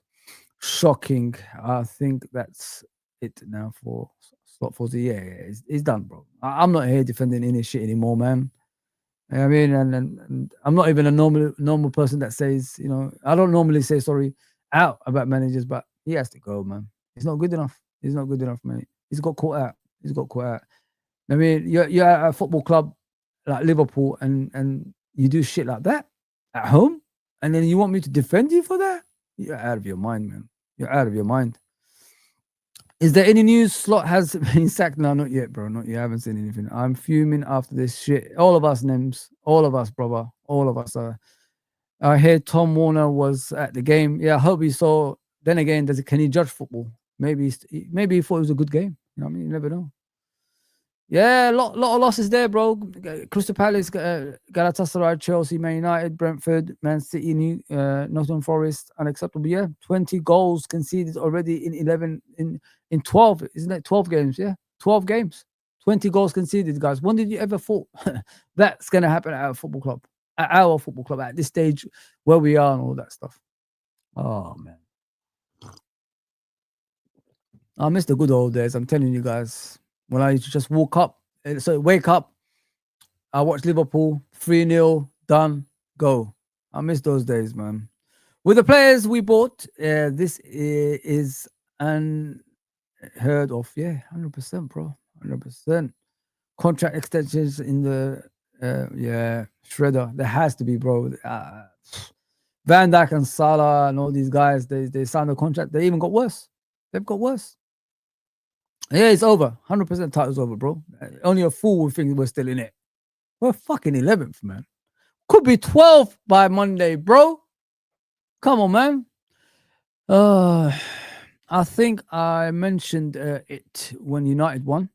Shocking. I think that's it now for Slot 40. Yeah, it's done, bro. I'm not here defending any shit anymore, man. I mean, and I'm not even a normal person that says, you know, I don't normally say sorry out about managers, but he has to go, man. He's not good enough. He's not good enough, mate. He's got caught out. I mean, you're at a football club like Liverpool, and you do shit like that at home, and then you want me to defend you for that? You're out of your mind, man. You're out of your mind. Is there any news? Slot has been sacked? No, not yet, bro. Not yet. I haven't seen anything. I'm fuming after this shit. All of us, Nims. All of us, brother. All of us are. I heard Tom Warner was at the game. Yeah, I hope he saw. Then again, can he judge football? Maybe he thought it was a good game. You know what I mean? You never know. Yeah, lot of losses there, bro. Crystal Palace, Galatasaray, Chelsea, Man United, Brentford, Man City, Nottingham Forest, unacceptable. Yeah, 20 goals conceded already in 11 in 12. Isn't it 12 games? Yeah, 12 games, 20 goals conceded, guys. When did you ever thought that's gonna happen at our football club? At this stage where we are and all that stuff. Oh man, I miss the good old days. I'm telling you guys. When I used to just wake up, I watch Liverpool, 3-0, done, go. I miss those days, man. With the players we bought, this is unheard of. Yeah, 100%, bro. 100%. Contract extensions in the, shredder. There has to be, bro. Van Dijk and Salah and all these guys, they signed a contract. They even got worse. They've got worse. Yeah, it's over. 100% title's over, bro. Only a fool would think we're still in it. We're fucking 11th, man. Could be 12th by Monday, bro. Come on, man. I think I mentioned it when United won.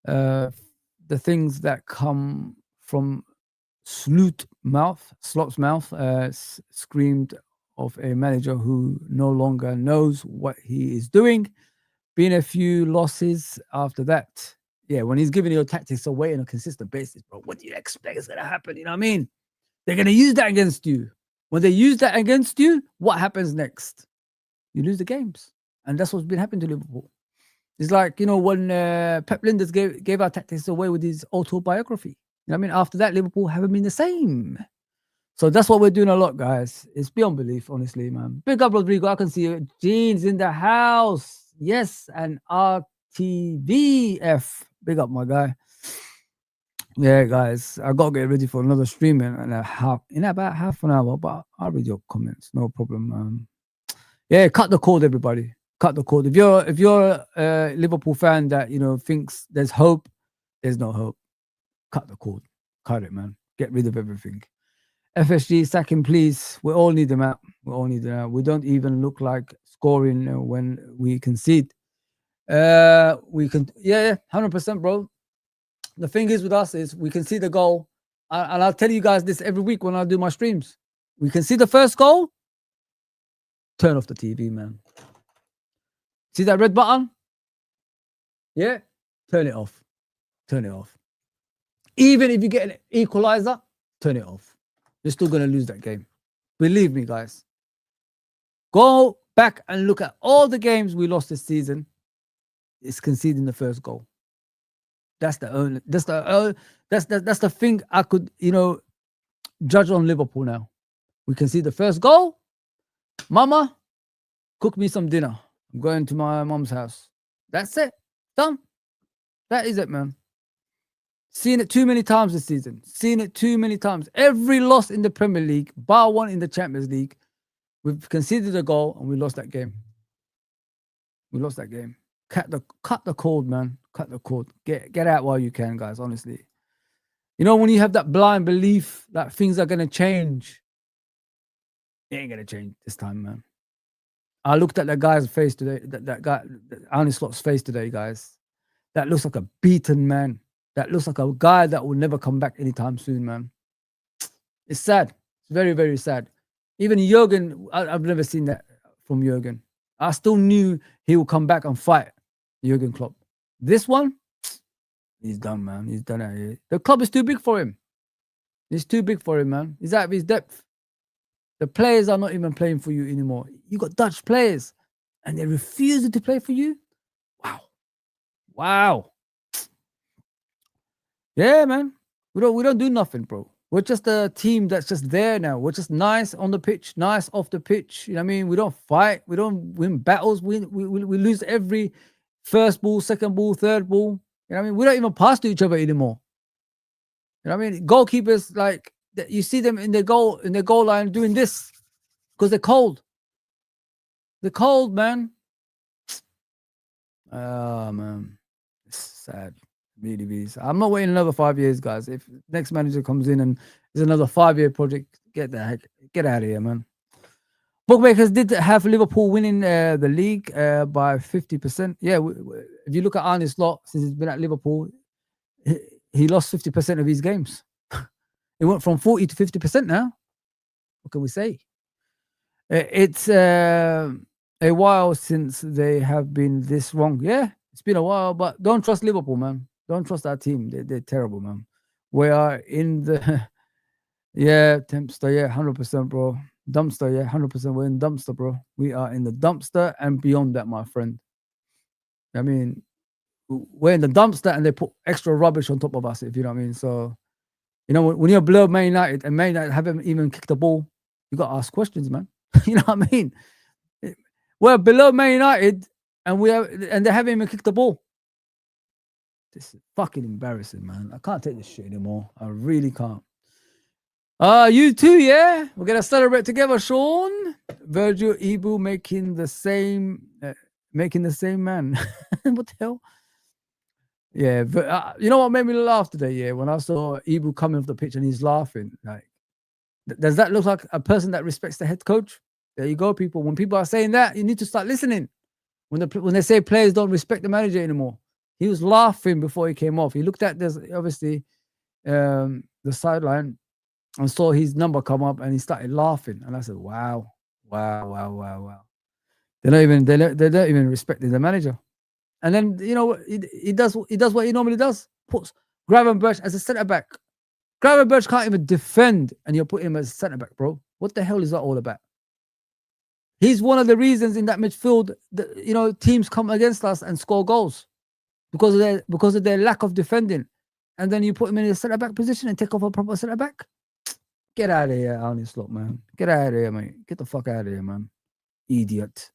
The things that come from Slot's mouth, screamed of a manager who no longer knows what he is doing. Been a few losses after that. Yeah, when he's giving your tactics away on a consistent basis, bro, what do you expect is going to happen? You know what I mean? They're going to use that against you. When they use that against you, what happens next? You lose the games. And that's what's been happening to Liverpool. It's like, you know, when Pep Linders gave our tactics away with his autobiography. You know what I mean? After that, Liverpool haven't been the same. So that's what we're doing a lot, guys. It's beyond belief, honestly, man. Big up, Rodrigo. I can see you. Gene's in the house. Yes, and RTVF. Big up, my guy. Yeah, guys. I got to get ready for another stream in about half an hour, but I'll read your comments. No problem. Yeah, cut the cord, everybody. Cut the cord. If you're a Liverpool fan that, you know, thinks there's hope, there's no hope. Cut the cord. Cut it, man. Get rid of everything. FSG, sack him, please. We all need them out. We don't even look like scoring when we concede. We can, 100%, bro. The thing is with us is we can see the goal, and I'll tell you guys this every week when I do my streams. We can see the first goal. Turn off the TV, man. See that red button? Yeah. Turn it off. Turn it off. Even if you get an equalizer, turn it off. You're still going to lose that game. Believe me, guys. Go back and look at all the games we lost this season. It's conceding the first goal. That's the thing I could, judge on Liverpool now. We concede the first goal. Mama, cook me some dinner. I'm going to my mom's house. That's it. Done. That is it, man. Seen it too many times this season. Seen it too many times. Every loss in the Premier League, bar one in the Champions League, we've conceded a goal and we lost that game. We lost that game. Cut the cord, man. Cut the cord. Get out while you can, guys, honestly. When you have that blind belief that things are going to change, it ain't going to change this time, man. I looked at that guy's face today, that guy, Arne Slot's face today, guys. That looks like a beaten man. That looks like a guy that will never come back anytime soon, man. It's sad. It's very, very sad. Even Jurgen, I've never seen that from Jurgen. I still knew he would come back and fight Jurgen Klopp. This one, he's done, man. He's done out here. The club is too big for him. It's too big for him, man. He's out of his depth. The players are not even playing for you anymore. You got Dutch players, and they refuse to play for you. Wow. Yeah, man. We don't do nothing, bro. We're just a team that's just there now. We're just nice on the pitch, nice off the pitch. You know what I mean? We don't fight. We don't win battles. We lose every first ball, second ball, third ball. You know what I mean? We don't even pass to each other anymore. You know what I mean? Goalkeepers, like, you see them in their goal line doing this because they're cold. They're cold, man. Oh, man. It's sad. Really, really sad. I'm not waiting another 5 years, guys. If next manager comes in and there's another 5-year project, get out of here, man. Bookmakers did have Liverpool winning the league by 50%. Yeah, if you look at Arne Slot, since he's been at Liverpool, he lost 50% of his games. It went from 40 to 50% now. What can we say? It's a while since they have been this wrong. Yeah, it's been a while, but don't trust Liverpool, man. Don't trust that team. They're terrible, man. We are in the... Yeah, Tempster, yeah, 100%, bro. Dumpster, yeah, 100%. We're in dumpster, bro. We are in the dumpster and beyond that, my friend. I mean, we're in the dumpster and they put extra rubbish on top of us, if you know what I mean. So, when you're below Man United and Man United haven't even kicked the ball, you got to ask questions, man. You know what I mean? We're below Man United and they haven't even kicked the ball. This is fucking embarrassing, man. I can't take this shit anymore. I really can't. You too, yeah? We're going to celebrate together, Sean. Virgil Ibu making the same man. What the hell? Yeah, but you know what made me laugh today, yeah? When I saw Ibu coming off the pitch and he's laughing. Like, does that look like a person that respects the head coach? There you go, people. When people are saying that, you need to start listening. When they say players don't respect the manager anymore. He was laughing before he came off. He looked at this, obviously, the sideline and saw his number come up and he started laughing. And I said, wow. They're not even respecting the manager. And then, he does what he normally does. Puts Gravenberch as a centre-back. Gravenberch can't even defend and you're putting him as a centre-back, bro. What the hell is that all about? He's one of the reasons in that midfield that, teams come against us and score goals because of their lack of defending. And then you put him in a centre-back position and take off a proper centre-back. Get out of here, Arne Slot, man. Get out of here, mate. Get the fuck out of here, man. Idiot.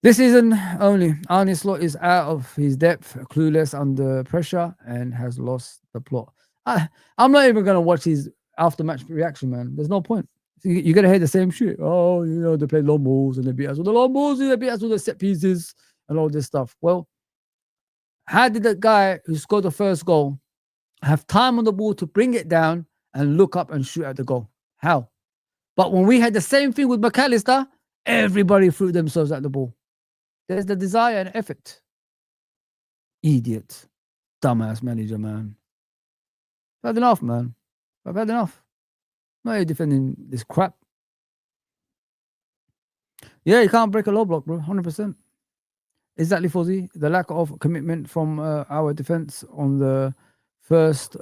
This season only, Arne Slot is out of his depth, clueless under pressure, and has lost the plot. I'm not even going to watch his after-match reaction, man. There's no point. You're going to hear the same shit. Oh, they play long balls and they beat us with the long balls and they beat us with the set pieces and all this stuff. Well, how did that guy who scored the first goal have time on the ball to bring it down and look up and shoot at the goal? How? But when we had the same thing with McAllister, everybody threw themselves at the ball. There's the desire and effort. Idiot. Dumbass manager, man. I've had enough, man. I've had enough. I'm not defending this crap. Yeah, you can't break a low block, bro. 100%. Exactly, Fozzy. The lack of commitment from our defense on the first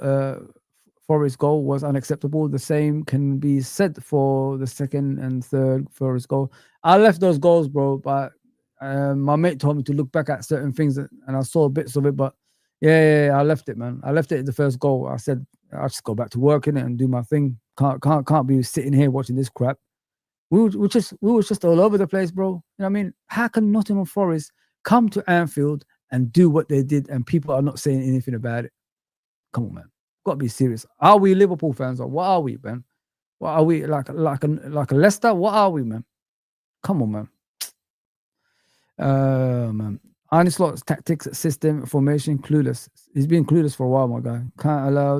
Forest goal was unacceptable. The same can be said for the second and third Forest goal. I left those goals, bro, but my mate told me to look back at certain things, and I saw bits of it. But yeah, I left it, man. I left it at the first goal. I said I'll just go back to work in it and do my thing. Can't be sitting here watching this crap. We were just all over the place, bro. You know what I mean? How can Nottingham Forest come to Anfield and do what they did, and people are not saying anything about it? Come on, man. Got to be serious. Are we Liverpool fans, or what are we, man? What are we, like a Leicester? What are we, man? Come on, man. Man. Arne Slot's tactics, system, formation, clueless. He's been clueless for a while, my guy. Can't allow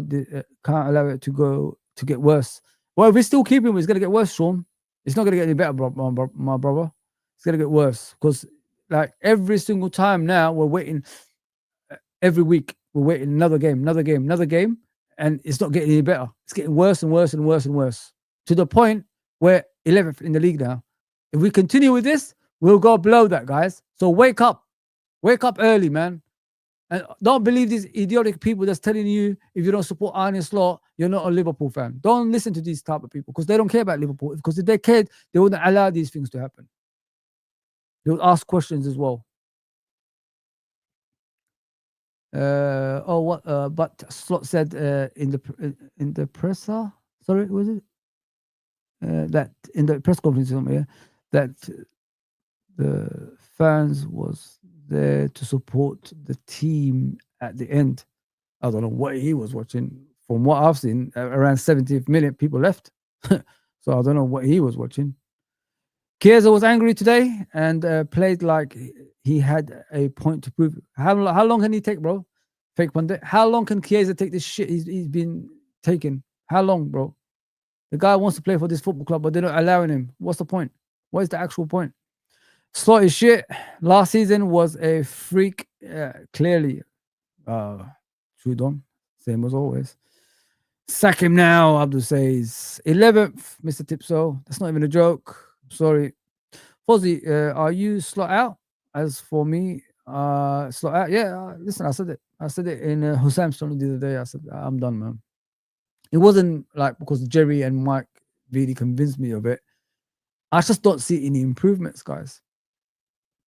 it to get worse. Well, if we still keep him, it's gonna get worse, Sean. It's not gonna get any better, my brother. It's gonna get worse because, like, every single time now we're waiting. Every week we're waiting another game, and it's not getting any better. It's getting worse and worse and worse and worse, to the point where 11th in the league now. If we continue with this, we'll go below that, guys. So wake up early, man, and don't believe these idiotic people that's telling you if you don't support Arne Slot, you're not a Liverpool fan. Don't listen to these type of people because they don't care about Liverpool. Because if they cared, they wouldn't allow these things to happen. They would ask questions as well. But Slot said in the presser. Sorry, was it that in the press conference? Yeah, that the fans was there to support the team at the end. I don't know what he was watching. From what I've seen, around 70 million people left. So I don't know what he was watching. Chiesa was angry today and played like he had a point to prove. How long can he take, bro? Fake pundit. How long can Chiesa take this shit he's been taking? How long, bro? The guy wants to play for this football club, but they're not allowing him. What's the point? What is the actual point? Slot is shit. Last season was a freak. Clearly. Trudon, same as always. Sack him now, Abdul says. 11th, Mr. Tipso. That's not even a joke. Sorry. Fozzy, are you Slot out? As for me, Slot out. Yeah, listen, I said it. I said it in Hussam's channel the other day. I said, I'm done, man. It wasn't like because Jerry and Mike really convinced me of it. I just don't see any improvements, guys.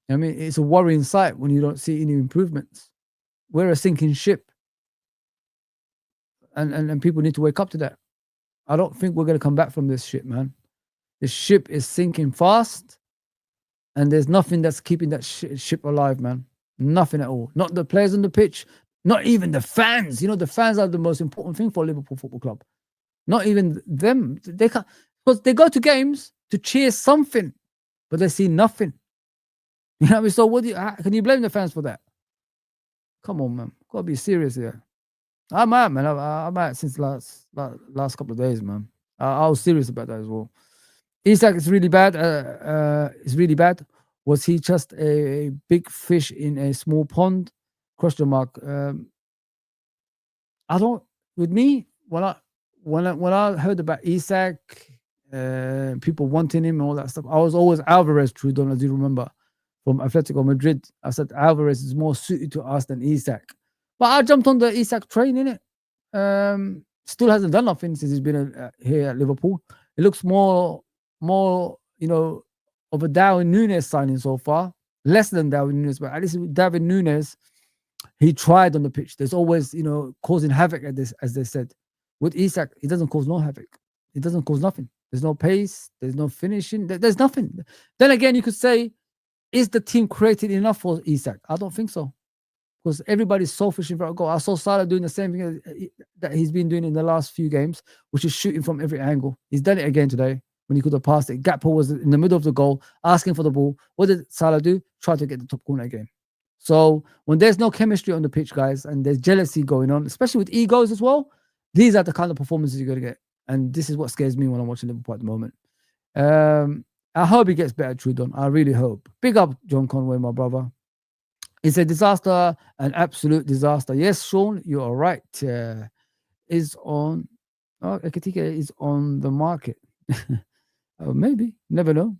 I mean, it's a worrying sight when you don't see any improvements. We're a sinking ship. And people need to wake up to that. I don't think we're going to come back from this ship, man. The ship is sinking fast, and there's nothing that's keeping that ship alive, man. Nothing at all. Not the players on the pitch, not even the fans. You know, the fans are the most important thing for Liverpool Football Club. Not even them. They can't, because they go to games to cheer something, but they see nothing. You know what I mean? So can you blame the fans for that? Come on, man. Gotta be serious here. I'm out, man. I'm out since last couple of days, man. I was serious about that as well. Isak is really bad. It's really bad. Was he just a big fish in a small pond? Question mark. I don't. With me, when I heard about Isak, people wanting him and all that stuff, I was always Alvarez, Trudon, as you remember, from Atletico Madrid. I said Alvarez is more suited to us than Isak. But I jumped on the Isak train, innit? Still hasn't done nothing since he's been here at Liverpool. It looks more, you know, of a Darwin Núñez signing so far. Less than Darwin Núñez, but at least with Darwin Núñez, he tried on the pitch. There's always, you know, causing havoc at this, as they said. With Isak, he doesn't cause no havoc. He doesn't cause nothing. There's no pace. There's no finishing. There's nothing. Then again, you could say, is the team created enough for Isak? I don't think so. Because everybody's selfish in front of goal. I saw Salah doing the same thing that he's been doing in the last few games, which is shooting from every angle. He's done it again today when he could have passed it. Gakpo was in the middle of the goal, asking for the ball. What did Salah do? Try to get the top corner again. So when there's no chemistry on the pitch, guys, and there's jealousy going on, especially with egos as well, these are the kind of performances you're going to get. And this is what scares me when I'm watching Liverpool at the moment. I hope he gets better, Trudon. I really hope. Big up, John Conway, my brother. It's a disaster, an absolute disaster. Yes, Sean, you are right. Ekatika is on the market. Maybe, never know.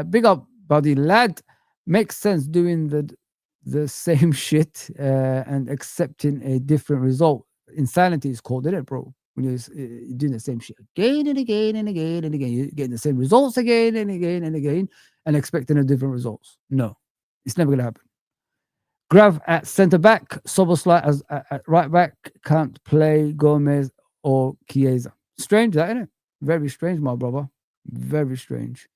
Big up, buddy. Lad, makes sense doing the the same shit and accepting a different result. Insanity is called, isn't it, bro? When you're doing the same shit again and again and again and again, you're getting the same results again and again and again and expecting a different results. No, it's never going to happen. Grav at centre back, Soboslai as at right back, can't play Gomez or Chiesa. Strange, that, isn't it? Very strange, my brother. Very strange.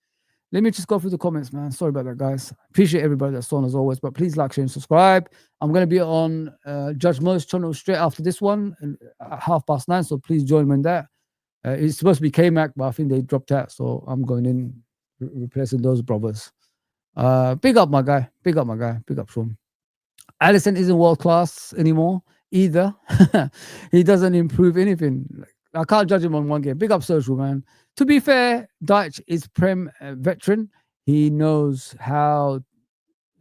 Let me just go through the comments, man. Sorry about that, guys. Appreciate everybody that's on as always, but please like, share, and subscribe. I'm going to be on Judge Mo's channel straight after this one at 9:30, so please join me in that. It's supposed to be K-Mac, but I think they dropped out, so I'm going in replacing those brothers. Big up, my guy. Big up, my guy. Big up, Sean. Allison isn't world class anymore either. He doesn't improve anything. I can't judge him on one game. Big up, Social, man. To be fair, Deitch is Prem veteran. He knows how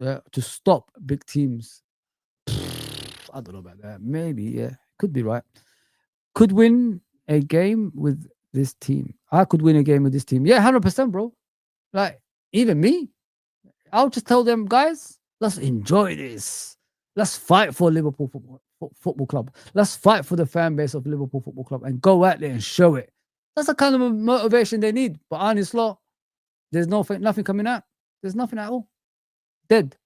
to stop big teams. I don't know about that. Maybe, yeah. Could be right. Could win a game with this team. I could win a game with this team. Yeah, 100%, bro. Like, even me. I'll just tell them, guys, let's enjoy this. Let's fight for Liverpool Football Club. Let's fight for the fan base of Liverpool Football Club and go out there and show it. That's the kind of motivation they need. But Arne Slot, there's nothing coming out. There's nothing at all. Dead.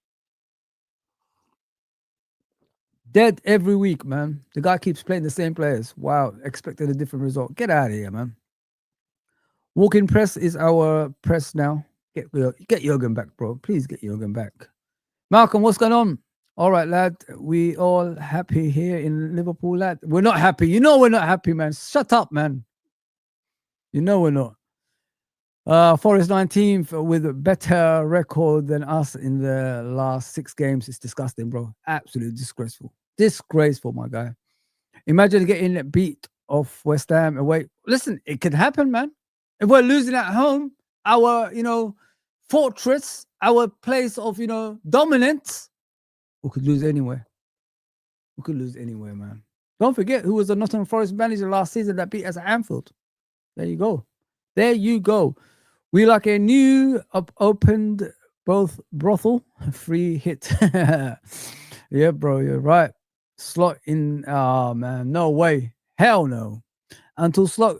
Dead every week, man. The guy keeps playing the same players. Wow, expected a different result. Get out of here, man. Walk-in press is our press now. Get Jurgen back, bro. Please get Jurgen back. Malcolm, what's going on? All right, lad. We all happy here in Liverpool, lad. We're not happy. You know we're not happy, man. Shut up, man. You know we're not. Forest 19th with a better record than us in the last 6 games. It's disgusting, bro. Absolutely disgraceful. Disgraceful, my guy. Imagine getting beat off West Ham away. Listen, it can happen, man. If we're losing at home, our, fortress, our place of, dominance, we could lose anywhere. We could lose anywhere, man. Don't forget who was the Nottingham Forest manager last season that beat us at Anfield. There you go. There you go. We like a new opened both brothel, free hit. Yeah, bro, you're right. Slot in, oh man, no way. Hell no. Until Slot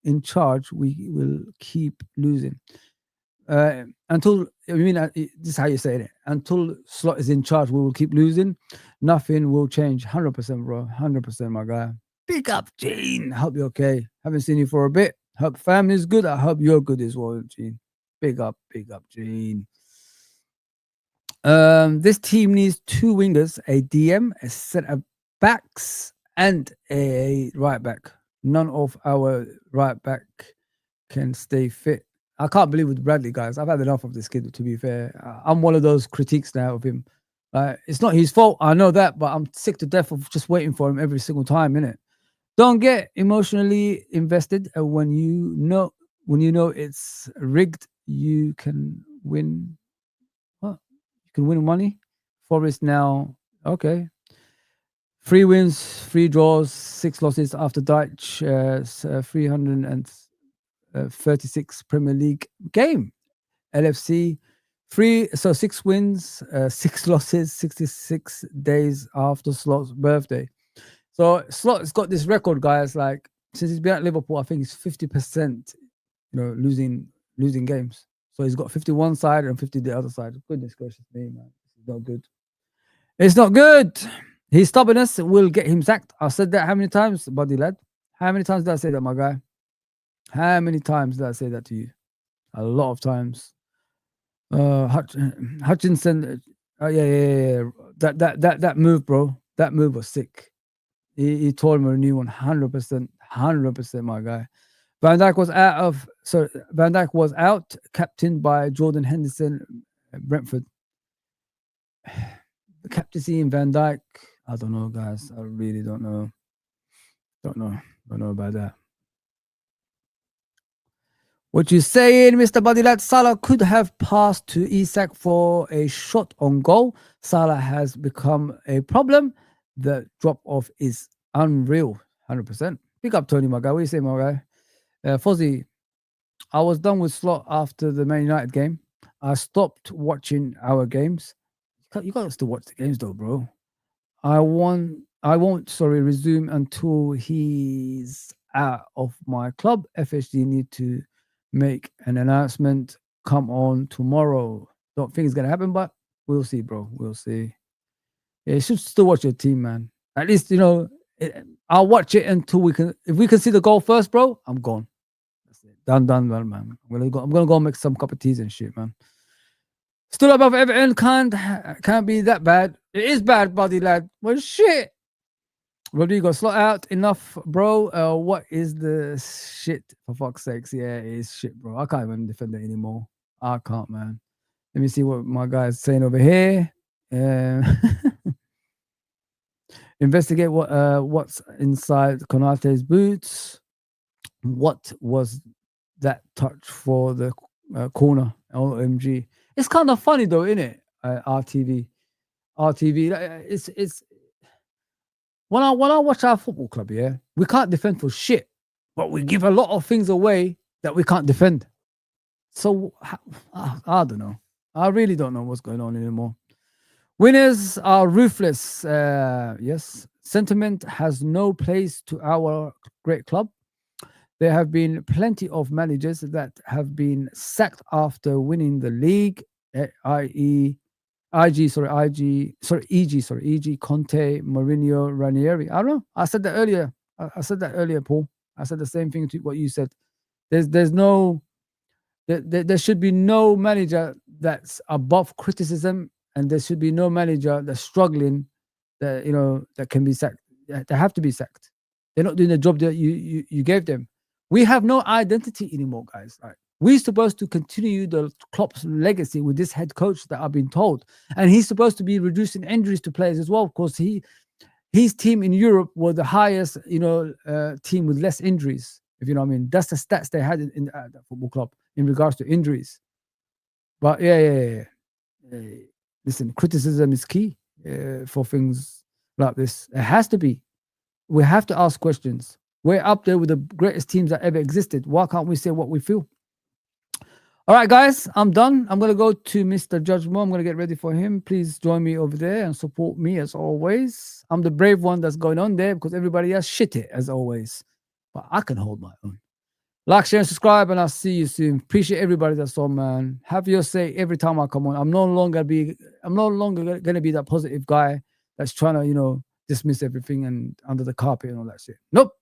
in charge, we will keep losing. This is how you say it. Until Slot is in charge, we will keep losing. Nothing will change. 100%, bro. 100%, my guy. Big up, Gene. Hope you're okay. Haven't seen you for a bit. Hope family's good. I hope you're good as well, Gene. Big up, Gene. This team needs 2 wingers, a DM, a centre backs, and a right back. None of our right back can stay fit. I can't believe with Bradley, guys. I've had enough of this kid, to be fair. I'm one of those critiques now of him. It's not his fault. I know that, but I'm sick to death of just waiting for him every single time, innit? Don't get emotionally invested when you know it's rigged. You can win. What? You can win money. Forest now. Okay. 3 wins, 3 draws, 6 losses after Deitch. 336 Premier League game. LFC 6 wins, 6 losses, 66 days after Slot's birthday. So Slot's got this record, guys. Like, since he's been at Liverpool, I think he's 50%, losing games. So he's got 50 one side and 50 the other side. Goodness gracious me, man. It's not good. It's not good. His stubbornness will get him sacked. I've said that how many times, buddy lad? How many times did I say that, my guy? How many times did I say that to you? A lot of times. Hutchinson. Yeah. That move, bro. That move was sick. He told him a new one. 100%, my guy. Van Dijk was out, captained by Jordan Henderson, Brentford. The captaincy in Van Dijk, I don't know, guys. I really don't know. Don't know about that. What you saying, Mr. Bodylat? Salah could have passed to Isak for a shot on goal. Salah has become a problem. The drop-off is unreal. 100%. Pick up, Tony, my guy. What you say, my guy? Fozzie, I was done with Slot after the Man United game. I stopped watching our games. You got to still watch the games though, bro. I won't resume until he's out of my club. FHD need to make an announcement. Come on tomorrow. Don't think it's gonna happen, but we'll see, bro. We'll see. Yeah, you should still watch your team, man. At least I'll watch it until we can. If we can see the goal first, bro, I'm gone. That's it. Done, man. I'm gonna go make some cup of teas and shit, man. Still above Everton, can't be that bad. It is bad, buddy lad. Well, shit. Rodrigo, slot out enough, bro. What is the shit? For fuck's sakes, yeah, it is shit, bro. I can't even defend it anymore. I can't, man. Let me see what my guy's saying over here. Investigate what's inside Konate's boots. What was that touch for the corner? OMG. It's kind of funny though, isn't it? RTV. It's when I watch our football club, yeah, we can't defend for shit, but we give a lot of things away that we can't defend. So I don't know. I really don't know what's going on anymore. Winners are ruthless. Yes, sentiment has no place to our great club. There have been plenty of managers that have been sacked after winning the league, i.e., EG, Conte, Mourinho, Ranieri. I don't know. I said that earlier. Paul. I said the same thing to what you said. There should be no manager that's above criticism, and there should be no manager that's struggling that can be sacked. They have to be sacked. They're not doing the job that you gave them. We have no identity anymore, guys. Right? We're supposed to continue the Klopp's legacy with this head coach that I've been told. And he's supposed to be reducing injuries to players as well. Of course, his team in Europe were the highest, team with less injuries, if you know what I mean. That's the stats they had in that football club in regards to injuries. But yeah. Listen, criticism is key for things like this. It has to be. We have to ask questions. We're up there with the greatest teams that ever existed. Why can't we say what we feel? All right, guys, I'm done. I'm going to go to Mr. Judge Mo. I'm going to get ready for him. Please join me over there and support me as always. I'm the brave one that's going on there because everybody else shit it as always. But I can hold my own. Like, share, and subscribe, and I'll see you soon. Appreciate everybody that's on, man. Have your say every time I come on. I'm no longer going to be that positive guy that's trying to, dismiss everything and under the carpet and all that shit. Nope.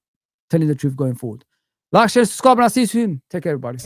Telling the truth going forward. Like, share, subscribe, and I'll see you soon. Take care, everybody.